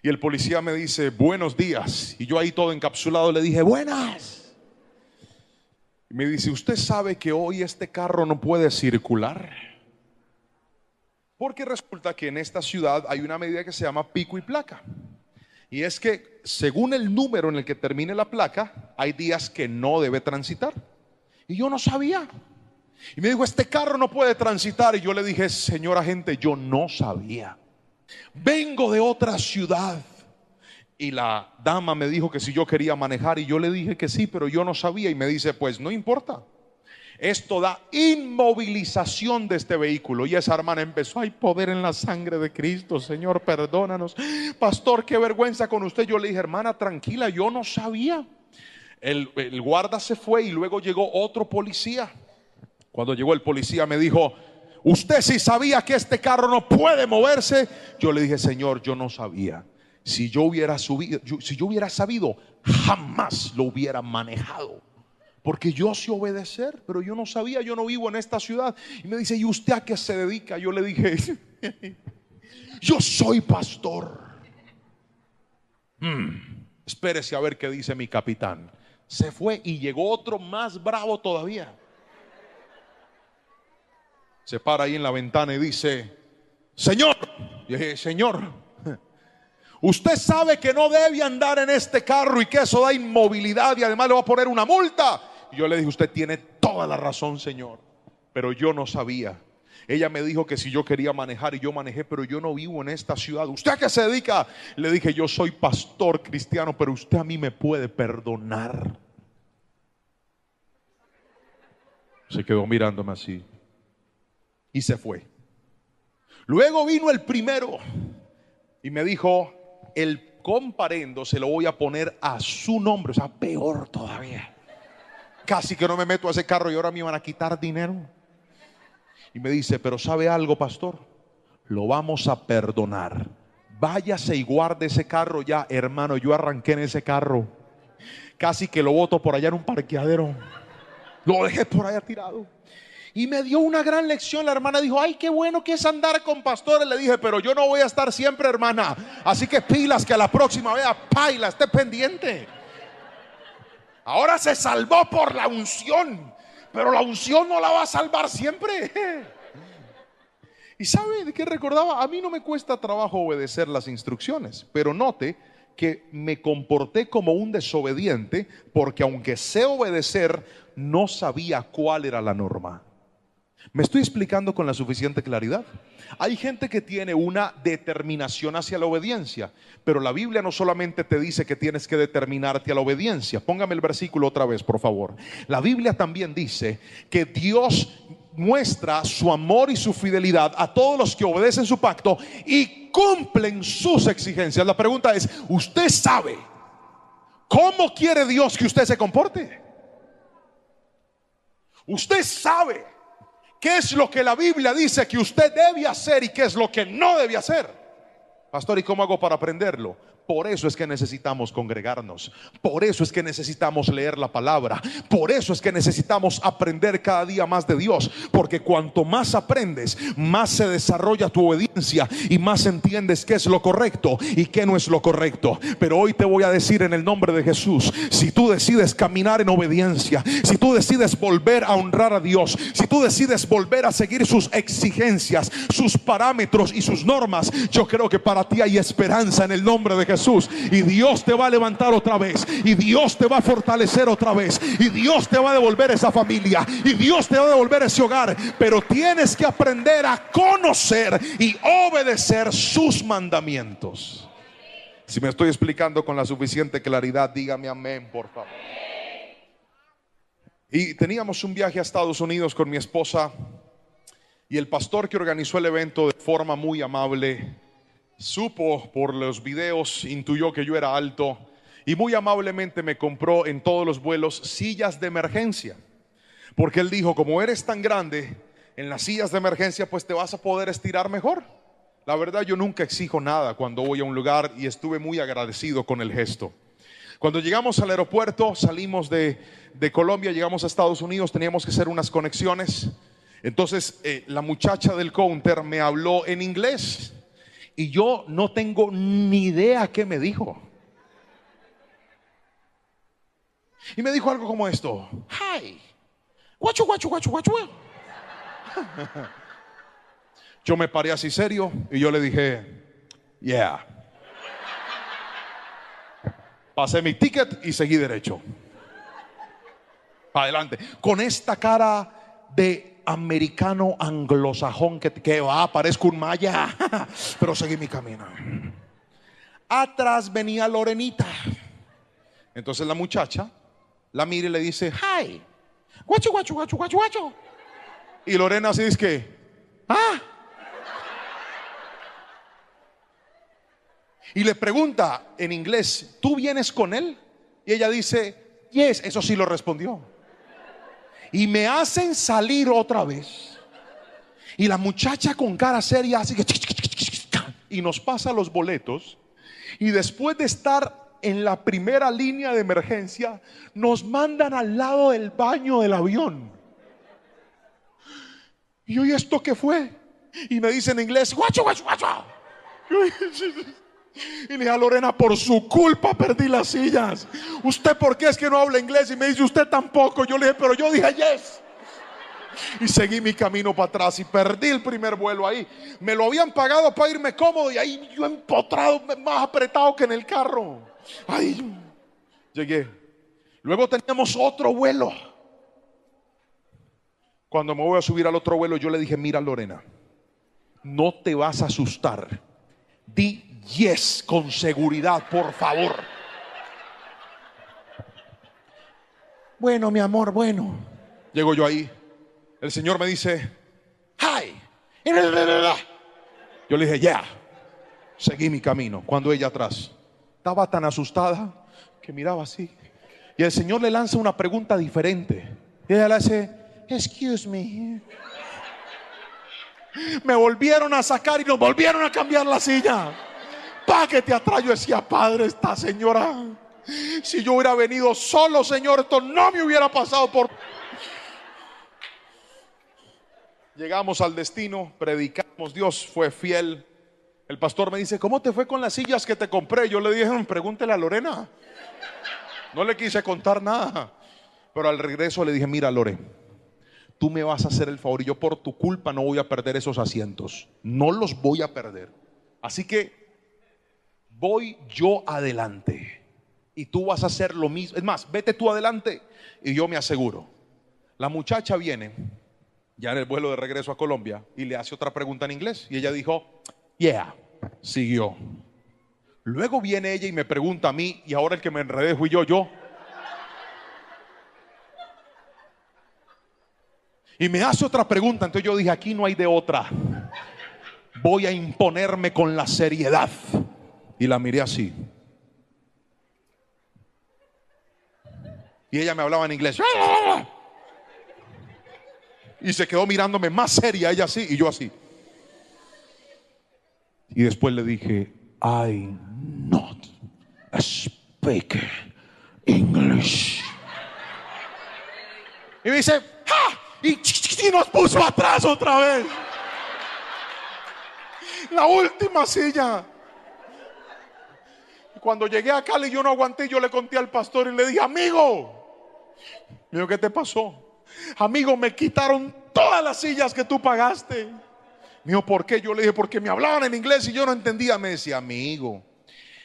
y el policía me dice: buenos días. Y yo ahí todo encapsulado le dije: buenas. Y me dice: ¿usted sabe que hoy este carro no puede circular? Porque resulta que en esta ciudad hay una medida que se llama pico y placa. Y es que según el número en el que termine la placa, hay días que no debe transitar. Y yo no sabía. Y me dijo: este carro no puede transitar. Y yo le dije: señor agente, yo no sabía. Vengo de otra ciudad. Y la dama me dijo que si yo quería manejar. Y yo le dije que sí, pero yo no sabía. Y me dice: pues no importa. Esto da inmovilización de este vehículo. Y esa hermana empezó: hay poder en la sangre de Cristo, Señor, perdónanos. Pastor, qué vergüenza con usted. Yo le dije: hermana, tranquila, yo no sabía. El guarda se fue y luego llegó otro policía. Cuando llegó el policía me dijo: ¿usted sí sabía que este carro no puede moverse? Yo le dije: Señor, yo no sabía. Si yo hubiera sabido, jamás lo hubiera manejado. Porque yo sé obedecer, pero yo no sabía, yo no vivo en esta ciudad. Y me dice: ¿y usted a qué se dedica? Yo le dije: yo soy pastor. Espérese a ver qué dice mi capitán. Se fue y llegó otro más bravo todavía. Se para ahí en la ventana y dice: Señor. Y dije: Señor, usted sabe que no debe andar en este carro y que eso da inmovilidad y además le va a poner una multa. Y yo le dije: usted tiene toda la razón, Señor, pero yo no sabía. Ella me dijo que si yo quería manejar y yo manejé, pero yo no vivo en esta ciudad. ¿Usted a qué se dedica? Le dije: yo soy pastor cristiano, pero usted a mí me puede perdonar. Se quedó mirándome así y se fue. Luego vino el primero y me dijo: el comparendo se lo voy a poner a su nombre. O sea, peor todavía. Casi que no me meto a ese carro y ahora me iban a quitar dinero. Y me dice: pero ¿sabe algo, pastor? Lo vamos a perdonar. Váyase y guarde ese carro ya. Hermano, yo arranqué en ese carro. Casi que lo boto por allá en un parqueadero. Lo dejé por allá tirado. Y me dio una gran lección. La hermana dijo: ay, qué bueno que es andar con pastores. Le dije: pero yo no voy a estar siempre, hermana. Así que pilas, que a la próxima vea, paila, esté pendiente. Ahora se salvó por la unción, pero la unción no la va a salvar siempre. ¿Y sabe de qué recordaba? A mí no me cuesta trabajo obedecer las instrucciones, pero note que me comporté como un desobediente, porque aunque sé obedecer, no sabía cuál era la norma. ¿Me estoy explicando con la suficiente claridad? Hay gente que tiene una determinación hacia la obediencia, pero la Biblia no solamente te dice que tienes que determinarte a la obediencia. Póngame el versículo otra vez, por favor. La Biblia también dice que Dios muestra su amor y su fidelidad a todos los que obedecen su pacto y cumplen sus exigencias. La pregunta es: ¿usted sabe cómo quiere Dios que usted se comporte? ¿Usted sabe qué es lo que la Biblia dice que usted debe hacer y qué es lo que no debe hacer? Pastor, ¿y cómo hago para aprenderlo? Por eso es que necesitamos congregarnos. Por eso es que necesitamos leer la palabra. Por eso es que necesitamos aprender cada día más de Dios. Porque cuanto más aprendes, más se desarrolla tu obediencia y más entiendes qué es lo correcto y qué no es lo correcto. Pero hoy te voy a decir en el nombre de Jesús: si tú decides caminar en obediencia, si tú decides volver a honrar a Dios, si tú decides volver a seguir sus exigencias, sus parámetros y sus normas, yo creo que para ti hay esperanza en el nombre de Jesús. Y Dios te va a levantar otra vez, y Dios te va a fortalecer otra vez, y Dios te va a devolver esa familia, y Dios te va a devolver ese hogar. Pero tienes que aprender a conocer y obedecer sus mandamientos. Si me estoy explicando con la suficiente claridad, dígame amén, por favor. Y teníamos un viaje a Estados Unidos con mi esposa, y el pastor que organizó el evento, de forma muy amable, supo por los videos, intuyó que yo era alto y muy amablemente me compró en todos los vuelos sillas de emergencia, porque él dijo: como eres tan grande, en las sillas de emergencia pues te vas a poder estirar mejor. La verdad, yo nunca exijo nada cuando voy a un lugar, y estuve muy agradecido con el gesto. Cuando llegamos al aeropuerto, salimos de Colombia, llegamos a Estados Unidos, teníamos que hacer unas conexiones. Entonces la muchacha del counter me habló en inglés y yo no tengo ni idea qué me dijo. Y me dijo algo como esto: hi, guachu, guachu, guachu, guachu. Yo me paré así serio y yo le dije: yeah. Pasé mi ticket y seguí derecho adelante, con esta cara de americano anglosajón que va, parezco un maya. Pero seguí mi camino. Atrás venía Lorenita. Entonces la muchacha la mira y le dice: hi, guacho, guacho, guacho, guacho, guacho. Y Lorena así dice que: ah. Y le pregunta en inglés: ¿tú vienes con él? Y ella dice: yes. Eso sí lo respondió. Y me hacen salir otra vez. Y la muchacha con cara seria hace que... Y nos pasa los boletos. Y después de estar en la primera línea de emergencia, nos mandan al lado del baño del avión. Y yo, ¿y esto qué fue? Y me dice en inglés, guacho, guacho, guacho. Y le dije a Lorena, por su culpa perdí las sillas. ¿Usted por qué es que no habla inglés? Y me dice, usted tampoco. Yo le dije, pero yo dije yes. Y seguí mi camino para atrás y perdí el primer vuelo ahí. Me lo habían pagado para irme cómodo y ahí yo empotrado, más apretado que en el carro. Ay, llegué. Luego teníamos otro vuelo. Cuando me voy a subir al otro vuelo, yo le dije, mira Lorena, no te vas a asustar. Di yes con seguridad, por favor. Bueno, mi amor, bueno. Llego yo ahí. El Señor me dice, hi. Yo le dije, yeah. Seguí mi camino. Cuando ella atrás estaba tan asustada que miraba así. Y el Señor le lanza una pregunta diferente. Y ella le hace, excuse me. Me volvieron a sacar y nos volvieron a cambiar la silla. Páguete atrás. Yo decía, Padre, esta señora, si yo hubiera venido solo, Señor, esto no me hubiera pasado por... Llegamos al destino, predicamos, Dios fue fiel. El pastor me dice, ¿cómo te fue con las sillas que te compré? Yo le dije, pregúntele a Lorena. No le quise contar nada. Pero al regreso le dije, mira Lore, tú me vas a hacer el favor y yo por tu culpa no voy a perder esos asientos. No los voy a perder. Así que voy yo adelante y tú vas a hacer lo mismo. Es más, vete tú adelante y yo me aseguro. La muchacha viene ya en el vuelo de regreso a Colombia y le hace otra pregunta en inglés y ella dijo, yeah, siguió. Luego viene ella y me pregunta a mí y ahora el que me enredé fui yo. Y me hace otra pregunta, entonces yo dije, aquí no hay de otra. Voy a imponerme con la seriedad. Y la miré así. Y ella me hablaba en inglés. Y se quedó mirándome más seria, ella así y yo así. Y después le dije, I not speak English. Y me dice, ¡ja! Y nos puso atrás otra vez. La última silla. Y cuando llegué a Cali yo no aguanté, yo le conté al pastor y le dije, amigo. Me dijo, ¿qué te pasó? Amigo, me quitaron todas las sillas que tú pagaste. Me dijo, ¿por qué? Yo le dije, porque me hablaban en inglés y yo no entendía. Me decía, amigo,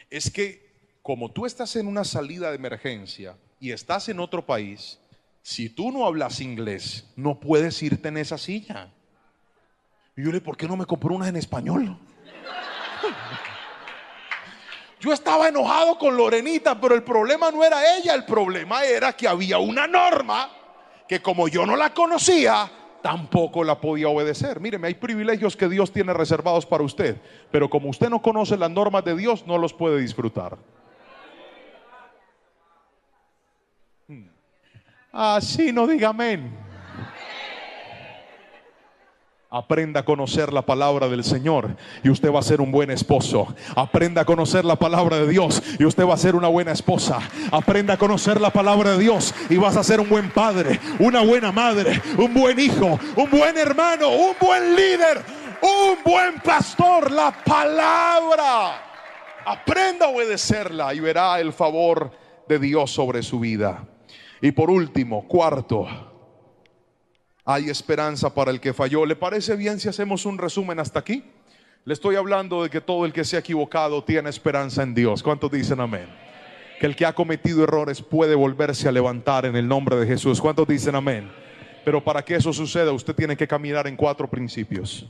es que como tú estás en una salida de emergencia y estás en otro país, si tú no hablas inglés, no puedes irte en esa silla. Y yo le dije, ¿por qué no me compró unas en español? Yo estaba enojado con Lorenita, pero el problema no era ella, el problema era que había una norma que como yo no la conocía, tampoco la podía obedecer. Míreme, hay privilegios que Dios tiene reservados para usted, pero como usted no conoce las normas de Dios, no los puede disfrutar. Así no diga amén. Aprenda a conocer la palabra del Señor y usted va a ser un buen esposo. Aprenda a conocer la palabra de Dios y usted va a ser una buena esposa. Aprenda a conocer la palabra de Dios y vas a ser un buen padre, una buena madre, un buen hijo, un buen hermano, un buen líder, un buen pastor. La palabra, aprenda a obedecerla y verá el favor de Dios sobre su vida. Y por último, cuarto, hay esperanza para el que falló. ¿Le parece bien si hacemos un resumen hasta aquí? Le estoy hablando de que todo el que se ha equivocado tiene esperanza en Dios. ¿Cuántos dicen amén? Que el que ha cometido errores puede volverse a levantar en el nombre de Jesús. ¿Cuántos dicen amén? Pero para que eso suceda, usted tiene que caminar en 4 principios.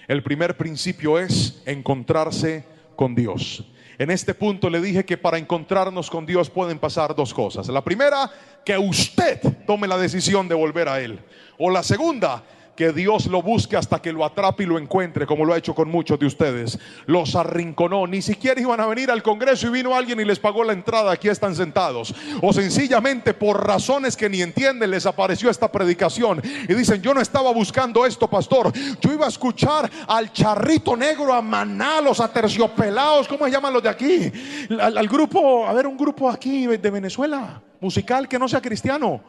El primer principio es encontrarse con Dios. En este punto le dije que para encontrarnos con Dios pueden pasar 2 cosas. La primera, que usted tome la decisión de volver a Él. O la segunda, que Dios lo busque hasta que lo atrape y lo encuentre, como lo ha hecho con muchos de ustedes. Los arrinconó, ni siquiera iban a venir al Congreso y vino alguien y les pagó la entrada. Aquí están sentados. O sencillamente por razones que ni entienden les apareció esta predicación y dicen: yo no estaba buscando esto, pastor, yo iba a escuchar al Charrito Negro, a Maná, los Aterciopelados, ¿cómo se llaman los de aquí? Al grupo, a ver, un grupo aquí de Venezuela, musical, que no sea cristiano.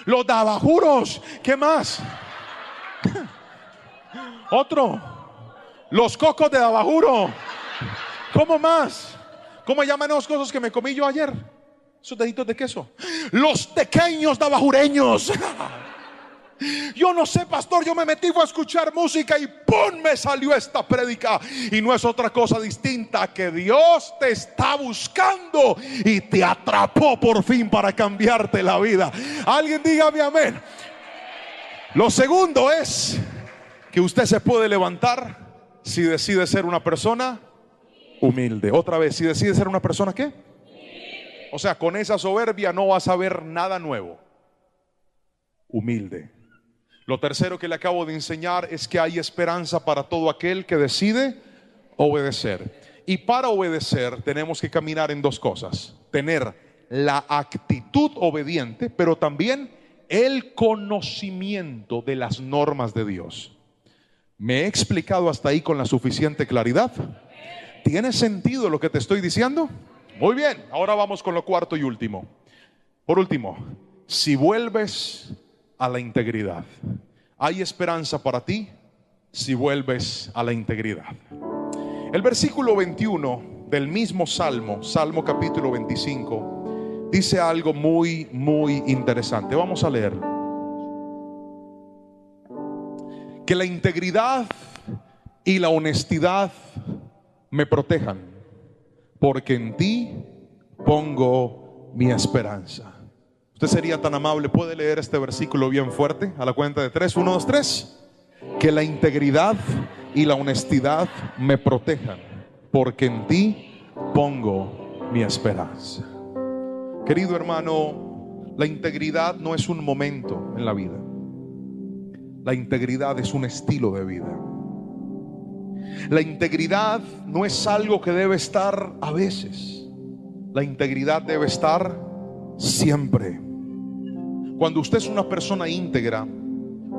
Los Dabajuros, ¿qué más? Otro, los Cocos de Dabajuro. ¿Cómo más? ¿Cómo llaman esos cosas que me comí yo ayer? Esos deditos de queso. Los pequeños dabajureños. Yo no sé, pastor, yo me metí a escuchar música y ¡pum! Me salió esta prédica. Y no es otra cosa distinta que Dios te está buscando y te atrapó por fin para cambiarte la vida. Alguien dígame amén. Lo segundo es que usted se puede levantar si decide ser una persona humilde. Otra vez, si decide ser una persona ¿qué? O sea, con esa soberbia no vas a ver nada nuevo. Humilde. Lo tercero que le acabo de enseñar es que hay esperanza para todo aquel que decide obedecer. Y para obedecer tenemos que caminar en dos cosas: tener la actitud obediente, pero también el conocimiento de las normas de Dios. ¿Me he explicado hasta ahí con la suficiente claridad? ¿Tiene sentido lo que te estoy diciendo? Muy bien, ahora vamos con lo cuarto y último. Por último, si vuelves a la integridad, hay esperanza para ti si vuelves a la integridad. El versículo 21 del mismo Salmo, Salmo capítulo 25, dice algo muy, muy interesante. Vamos a leer. Que la integridad y la honestidad me protejan, porque en ti pongo mi esperanza. Usted sería tan amable, puede leer este versículo bien fuerte a la cuenta de 3, 1, 2, 3. Que la integridad y la honestidad me protejan, porque en ti pongo mi esperanza. Querido hermano, la integridad no es un momento en la vida. La integridad es un estilo de vida. La integridad no es algo que debe estar a veces. La integridad debe estar siempre. Cuando usted es una persona íntegra,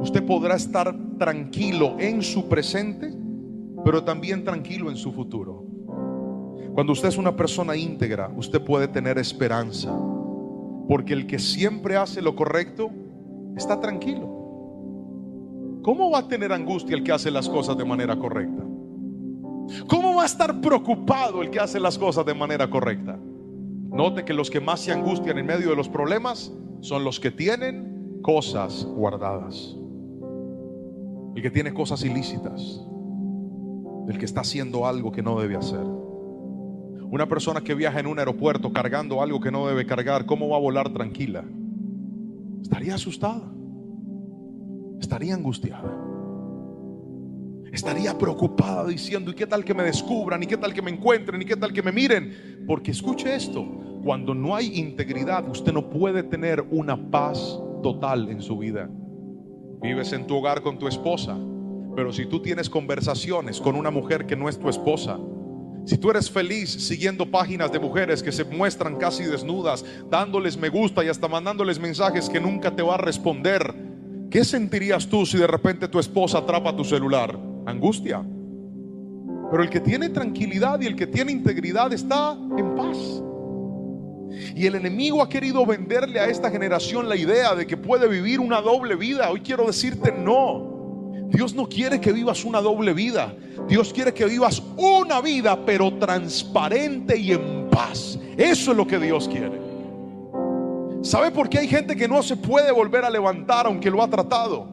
usted podrá estar tranquilo en su presente, pero también tranquilo en su futuro. Cuando usted es una persona íntegra, usted puede tener esperanza, porque el que siempre hace lo correcto está tranquilo. ¿Cómo va a tener angustia el que hace las cosas de manera correcta? ¿Cómo va a estar preocupado el que hace las cosas de manera correcta? Note que los que más se angustian en medio de los problemas son los que tienen cosas guardadas. El que tiene cosas ilícitas, el que está haciendo algo que no debe hacer. Una persona que viaja en un aeropuerto cargando algo que no debe cargar, ¿cómo va a volar tranquila? Estaría asustada, estaría angustiada, estaría preocupada diciendo: ¿y qué tal que me descubran? ¿Y qué tal que me encuentren? ¿Y qué tal que me miren? Porque escuche esto: cuando no hay integridad, usted no puede tener una paz total en su vida. Vives en tu hogar con tu esposa, pero si tú tienes conversaciones con una mujer que no es tu esposa, si tú eres feliz siguiendo páginas de mujeres que se muestran casi desnudas, dándoles me gusta y hasta mandándoles mensajes que nunca te va a responder, ¿qué sentirías tú si de repente tu esposa atrapa tu celular? Angustia. Pero el que tiene tranquilidad y el que tiene integridad está en paz. Y el enemigo ha querido venderle a esta generación la idea de que puede vivir una doble vida. Hoy quiero decirte: no. Dios no quiere que vivas una doble vida. Dios quiere que vivas una vida, pero transparente y en paz. Eso es lo que Dios quiere. ¿Sabe por qué hay gente que no se puede volver a levantar aunque lo ha tratado?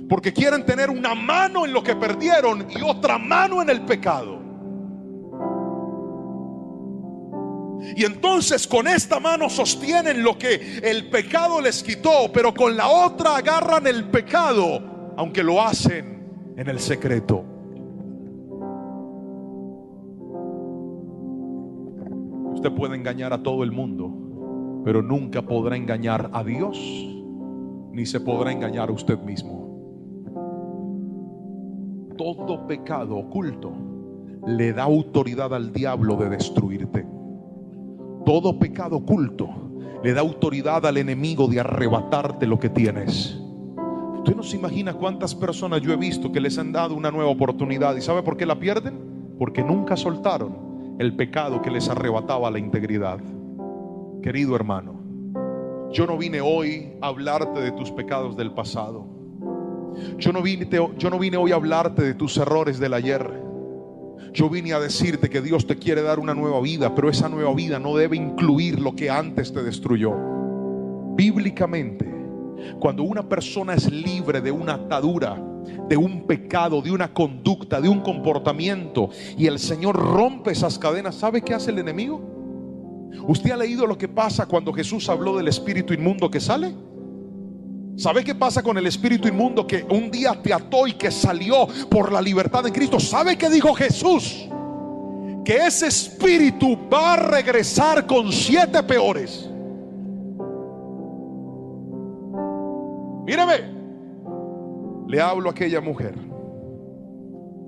Porque quieren tener una mano en lo que perdieron y otra mano en el pecado. Y entonces con esta mano sostienen lo que el pecado les quitó, pero con la otra agarran el pecado, aunque lo hacen en el secreto. Usted puede engañar a todo el mundo, pero nunca podrá engañar a Dios ni se podrá engañar a usted mismo. Todo pecado oculto le da autoridad al diablo de destruirte. Todo pecado oculto le da autoridad al enemigo de arrebatarte lo que tienes. Usted no se imagina cuántas personas yo he visto que les han dado una nueva oportunidad. ¿Y sabe por qué la pierden? Porque nunca soltaron el pecado que les arrebataba la integridad. Querido hermano, yo no vine hoy a hablarte de tus pecados del pasado. Yo no vine hoy a hablarte de tus errores del ayer. Yo vine a decirte que Dios te quiere dar una nueva vida, pero esa nueva vida no debe incluir lo que antes te destruyó. Bíblicamente, cuando una persona es libre de una atadura, de un pecado, de una conducta, de un comportamiento, y el Señor rompe esas cadenas, ¿sabe qué hace el enemigo? ¿Usted ha leído lo que pasa cuando Jesús habló del espíritu inmundo que sale? ¿Sabe qué pasa con el espíritu inmundo que un día te ató y que salió por la libertad de Cristo? ¿Sabe qué dijo Jesús? Que ese espíritu va a regresar con 7 peores. Míreme, le hablo a aquella mujer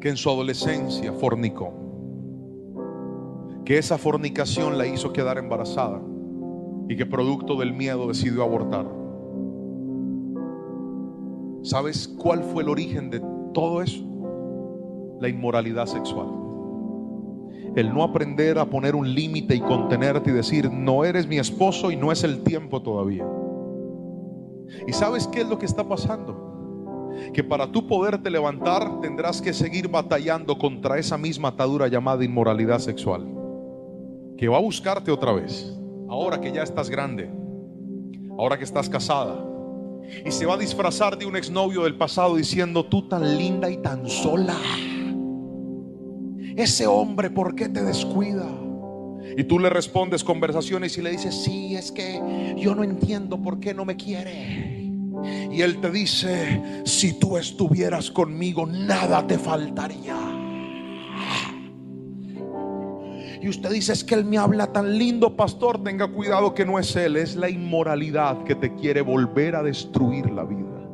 que en su adolescencia fornicó, que esa fornicación la hizo quedar embarazada y que producto del miedo decidió abortar. ¿Sabes cuál fue el origen de todo eso? La inmoralidad sexual. El no aprender a poner un límite y contenerte y decir: no eres mi esposo y no es el tiempo todavía. ¿Y sabes qué es lo que está pasando? Que para tú poderte levantar tendrás que seguir batallando contra esa misma atadura llamada inmoralidad sexual, que va a buscarte otra vez, ahora que ya estás grande, ahora que estás casada, y se va a disfrazar de un exnovio del pasado diciendo: tú tan linda y tan sola, ese hombre, ¿por qué te descuida? Y tú le respondes conversaciones y le dices: sí, es que yo no entiendo por qué no me quiere. Y él te dice: si tú estuvieras conmigo, nada te faltaría. Y usted dice: es que él me habla tan lindo, pastor. Tenga cuidado, que no es él, es la inmoralidad que te quiere volver a destruir la vida.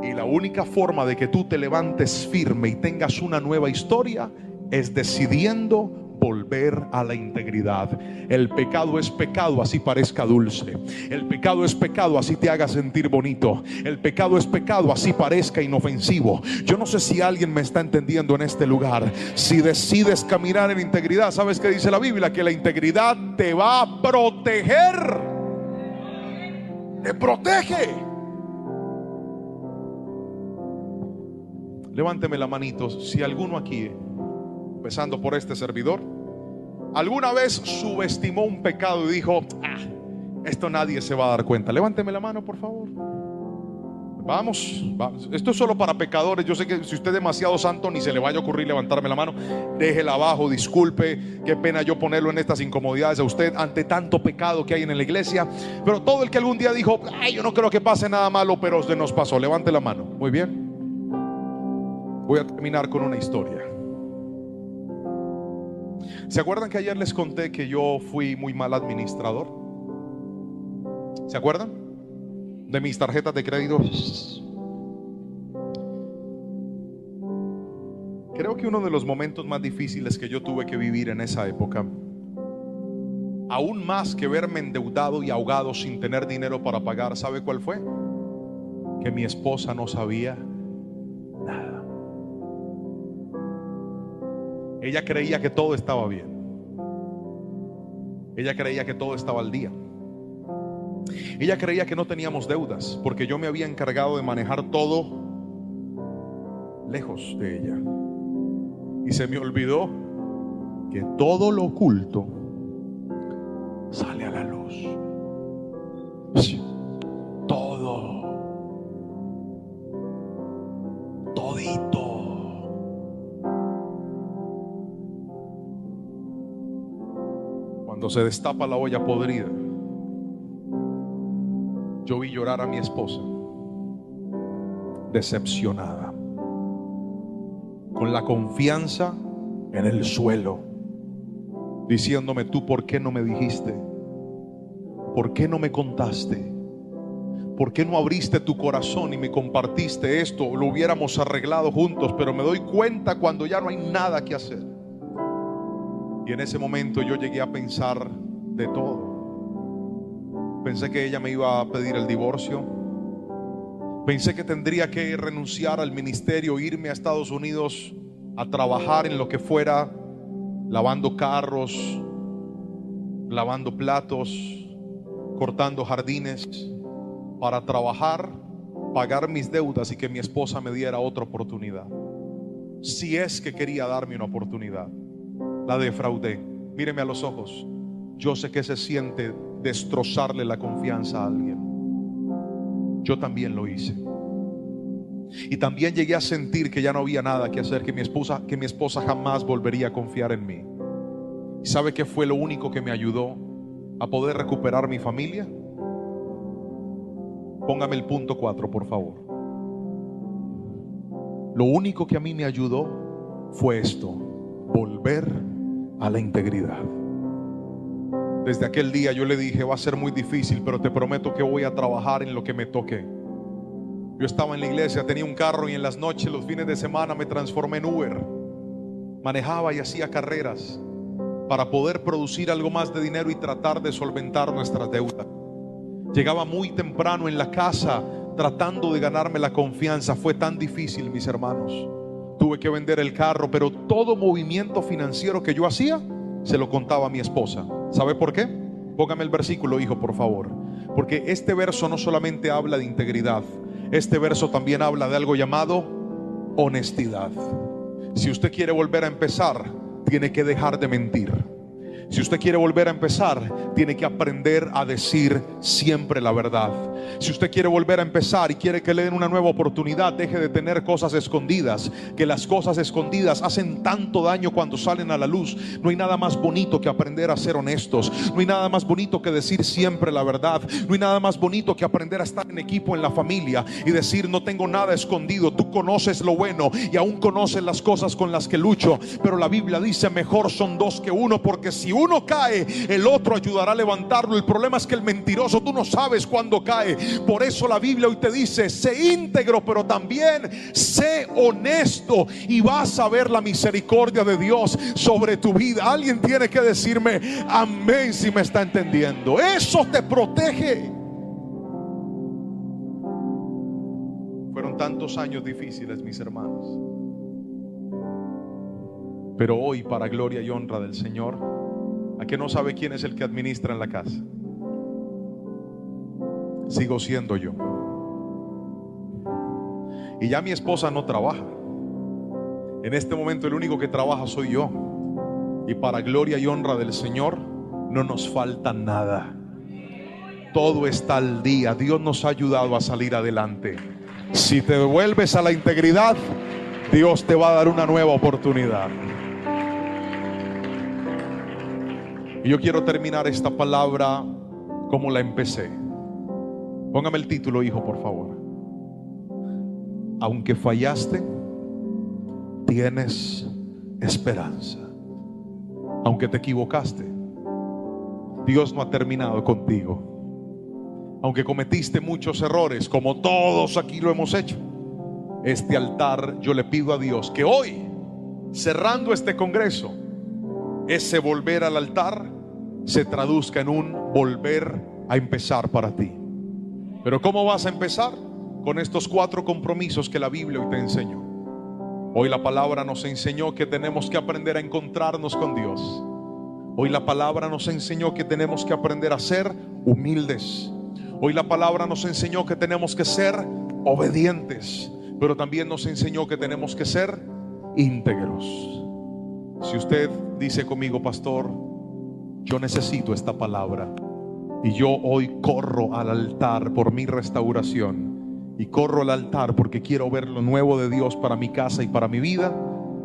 Y la única forma de que tú te levantes firme y tengas una nueva historia es decidiendo volver a la integridad. El pecado es pecado, así parezca dulce. El pecado es pecado, así te haga sentir bonito. El pecado es pecado, así parezca inofensivo. Yo no sé si alguien me está entendiendo en este lugar. Si decides caminar en integridad, ¿sabes qué dice la Biblia? Que la integridad te va a proteger. Te protege. Levánteme la manito si alguno aquí, empezando por este servidor, alguna vez subestimó un pecado y dijo: esto nadie se va a dar cuenta. Levánteme la mano, por favor. Vamos. Esto es solo para pecadores. Yo sé que si usted es demasiado santo, ni se le vaya a ocurrir levantarme la mano. Déjela abajo, disculpe. Qué pena yo ponerlo en estas incomodidades a usted ante tanto pecado que hay en la iglesia. Pero todo el que algún día dijo: yo no creo que pase nada malo, pero se nos pasó, levante la mano. Muy bien. Voy a terminar con una historia. ¿Se acuerdan que ayer les conté que yo fui muy mal administrador? ¿Se acuerdan? De mis tarjetas de crédito. Creo que uno de los momentos más difíciles que yo tuve que vivir en esa época, aún más que verme endeudado y ahogado sin tener dinero para pagar, ¿sabe cuál fue? Que mi esposa no sabía nada. Ella creía que todo estaba bien. Ella creía que todo estaba al día. Ella creía que no teníamos deudas, porque yo me había encargado de manejar todo lejos de ella. Y se me olvidó que todo lo oculto sale a la luz. Todo, todito. Cuando se destapa la olla podrida, yo vi llorar a mi esposa, decepcionada, con la confianza en el suelo, diciéndome: ¿tú por qué no me dijiste? ¿Por qué no me contaste? ¿por qué no abriste tu corazón y me compartiste esto? Lo hubiéramos arreglado juntos, pero me doy cuenta cuando ya no hay nada que hacer. Y en ese momento yo llegué a pensar de todo. Pensé que ella me iba a pedir el divorcio. Pensé que tendría que renunciar al ministerio, irme a Estados Unidos a trabajar en lo que fuera, lavando carros, lavando platos, cortando jardines, para trabajar, pagar mis deudas y que mi esposa me diera otra oportunidad. Si es que quería darme una oportunidad, la defraudé. Míreme a los ojos. Yo sé que se siente destrozarle la confianza a alguien. Yo también lo hice. Y también llegué a sentir que ya no había nada que hacer, que mi esposa jamás volvería a confiar en mí. ¿Y sabe qué fue lo único que me ayudó a poder recuperar mi familia? Póngame el punto 4, por favor. Lo único que a mí me ayudó fue esto: volver a la integridad. Desde aquel día yo le dije: va a ser muy difícil, pero te prometo que voy a trabajar en lo que me toque. Yo estaba en la iglesia, tenía un carro, y en las noches, los fines de semana, me transformé en Uber. Manejaba y hacía carreras para poder producir algo más de dinero y tratar de solventar nuestras deudas. Llegaba muy temprano en la casa tratando de ganarme la confianza. Fue tan difícil, mis hermanos. Tuve que vender el carro, pero todo movimiento financiero que yo hacía se lo contaba a mi esposa. ¿Sabe por qué? Póngame el versículo, hijo, por favor. Porque este verso no solamente habla de integridad, este verso también habla de algo llamado honestidad. Si usted quiere volver a empezar, tiene que dejar de mentir. Si usted quiere volver a empezar, tiene que aprender a decir siempre la verdad. Si usted quiere volver a empezar y quiere que le den una nueva oportunidad, deje de tener cosas escondidas, que las cosas escondidas hacen tanto daño cuando salen a la luz. No hay nada más bonito que aprender a ser honestos. No hay nada más bonito que decir siempre la verdad. No hay nada más bonito que aprender a estar en equipo en la familia y decir: no tengo nada escondido. Tú conoces lo bueno y aún conoces las cosas con las que lucho. Pero la Biblia dice: mejor son dos que uno, porque si uno cae, el otro ayudará a levantarlo. El problema es que el mentiroso, tú no sabes cuándo cae. Por eso la Biblia hoy te dice: sé íntegro, pero también sé honesto, y vas a ver la misericordia de Dios sobre tu vida. Alguien tiene que decirme amén si me está entendiendo. Eso te protege. Fueron tantos años difíciles, mis hermanos, pero hoy, para gloria y honra del Señor, ¿a que no sabe quién es el que administra en la casa? Sigo siendo yo. Y ya mi esposa no trabaja. En este momento el único que trabaja soy yo. Y para gloria y honra del Señor, no nos falta nada. Todo está al día. Dios nos ha ayudado a salir adelante. Si te devuelves a la integridad, Dios te va a dar una nueva oportunidad. Y yo quiero terminar esta palabra como la empecé. Póngame el título, hijo, por favor. Aunque fallaste, tienes esperanza. Aunque te equivocaste, Dios no ha terminado contigo. Aunque cometiste muchos errores, como todos aquí lo hemos hecho, este altar, yo le pido a Dios que hoy, cerrando este congreso, ese volver al altar se traduzca en un volver a empezar para ti. Pero ¿cómo vas a empezar? Con estos 4 compromisos que la Biblia hoy te enseñó. Hoy la palabra nos enseñó que tenemos que aprender a encontrarnos con Dios. Hoy la palabra nos enseñó que tenemos que aprender a ser humildes. Hoy la palabra nos enseñó que tenemos que ser obedientes, pero también nos enseñó que tenemos que ser íntegros. Si usted dice conmigo: pastor, yo necesito esta palabra, y yo hoy corro al altar por mi restauración, y corro al altar porque quiero ver lo nuevo de Dios para mi casa y para mi vida,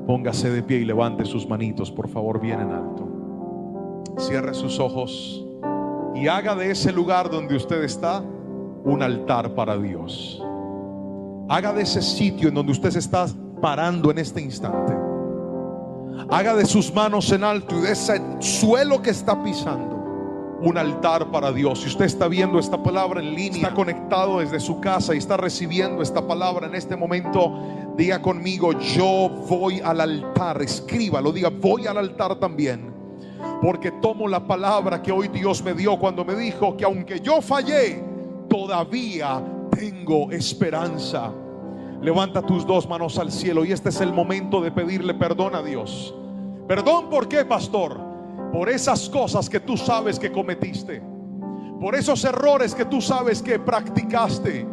póngase de pie y levante sus manitos, por favor, bien en alto. Cierre sus ojos y haga de ese lugar donde usted está un altar para Dios. Haga de ese sitio en donde usted se está parando en este instante, haga de sus manos en alto y de ese suelo que está pisando un altar para Dios. Si usted está viendo esta palabra en línea, está conectado desde su casa y está recibiendo esta palabra en este momento, diga conmigo: yo voy al altar. Escríbalo, diga: voy al altar también, porque tomo la palabra que hoy Dios me dio cuando me dijo que aunque yo fallé, todavía tengo esperanza. Levanta tus dos manos al cielo y este es el momento de pedirle perdón a Dios. Perdón, ¿por qué, pastor? Por esas cosas que tú sabes que cometiste, por esos errores que tú sabes que practicaste,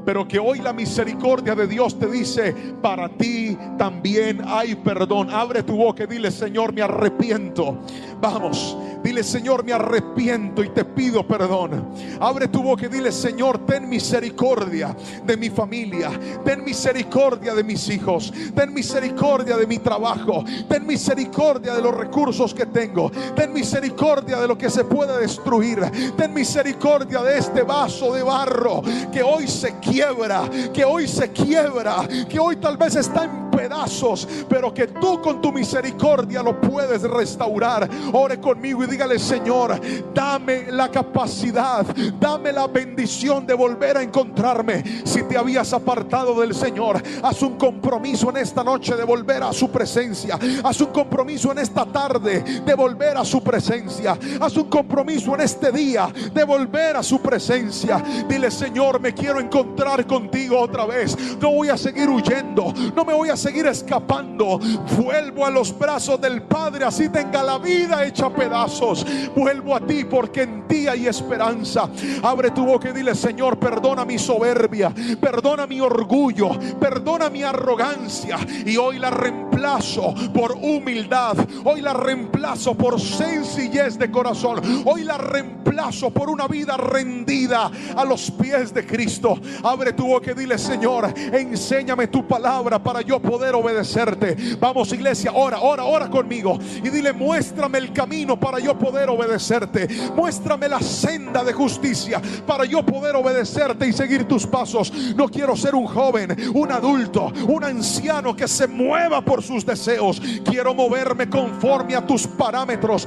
pero que hoy la misericordia de Dios te dice: para ti también hay perdón. Abre tu boca y dile: Señor, me arrepiento. Vamos, dile: Señor, me arrepiento y te pido perdón. Abre tu boca y dile: Señor, ten misericordia de mi familia, ten misericordia de mis hijos, ten misericordia de mi trabajo, ten misericordia de los recursos que tengo, ten misericordia de lo que se puede destruir, ten misericordia de este vaso de barro que hoy se quiebra, que hoy se quiebra, que hoy tal vez está en pedazos, pero que tú con tu misericordia lo puedes restaurar. Ore conmigo y dígale: Señor, dame la capacidad, dame la bendición de volver a encontrarme. Si te habías apartado del Señor, haz un compromiso en esta noche de volver a su presencia. Haz un compromiso en esta tarde de volver a su presencia. Haz un compromiso en este día de volver a su presencia. Dile: Señor, me quiero encontrar contigo otra vez. No voy a seguir huyendo, no me voy a seguir escapando. Vuelvo a los brazos del Padre, así tenga la vida hecha pedazos. Vuelvo a ti porque en ti hay esperanza. Abre tu boca y dile: Señor, perdona mi soberbia, perdona mi orgullo, perdona mi arrogancia, y hoy la reemplazo por humildad, hoy la reemplazo por sencillez de corazón, hoy la reemplazo por una vida rendida a los pies de Cristo. Abre tu boca y dile: Señor, enséñame tu palabra para yo poder obedecerte. Vamos, iglesia, ora conmigo y dile: muéstrame el camino para yo poder obedecerte, muéstrame la senda de justicia para yo poder obedecerte y seguir tus pasos. No quiero ser un joven, un adulto, un anciano que se mueva por sus deseos. Quiero moverme conforme a tus parámetros,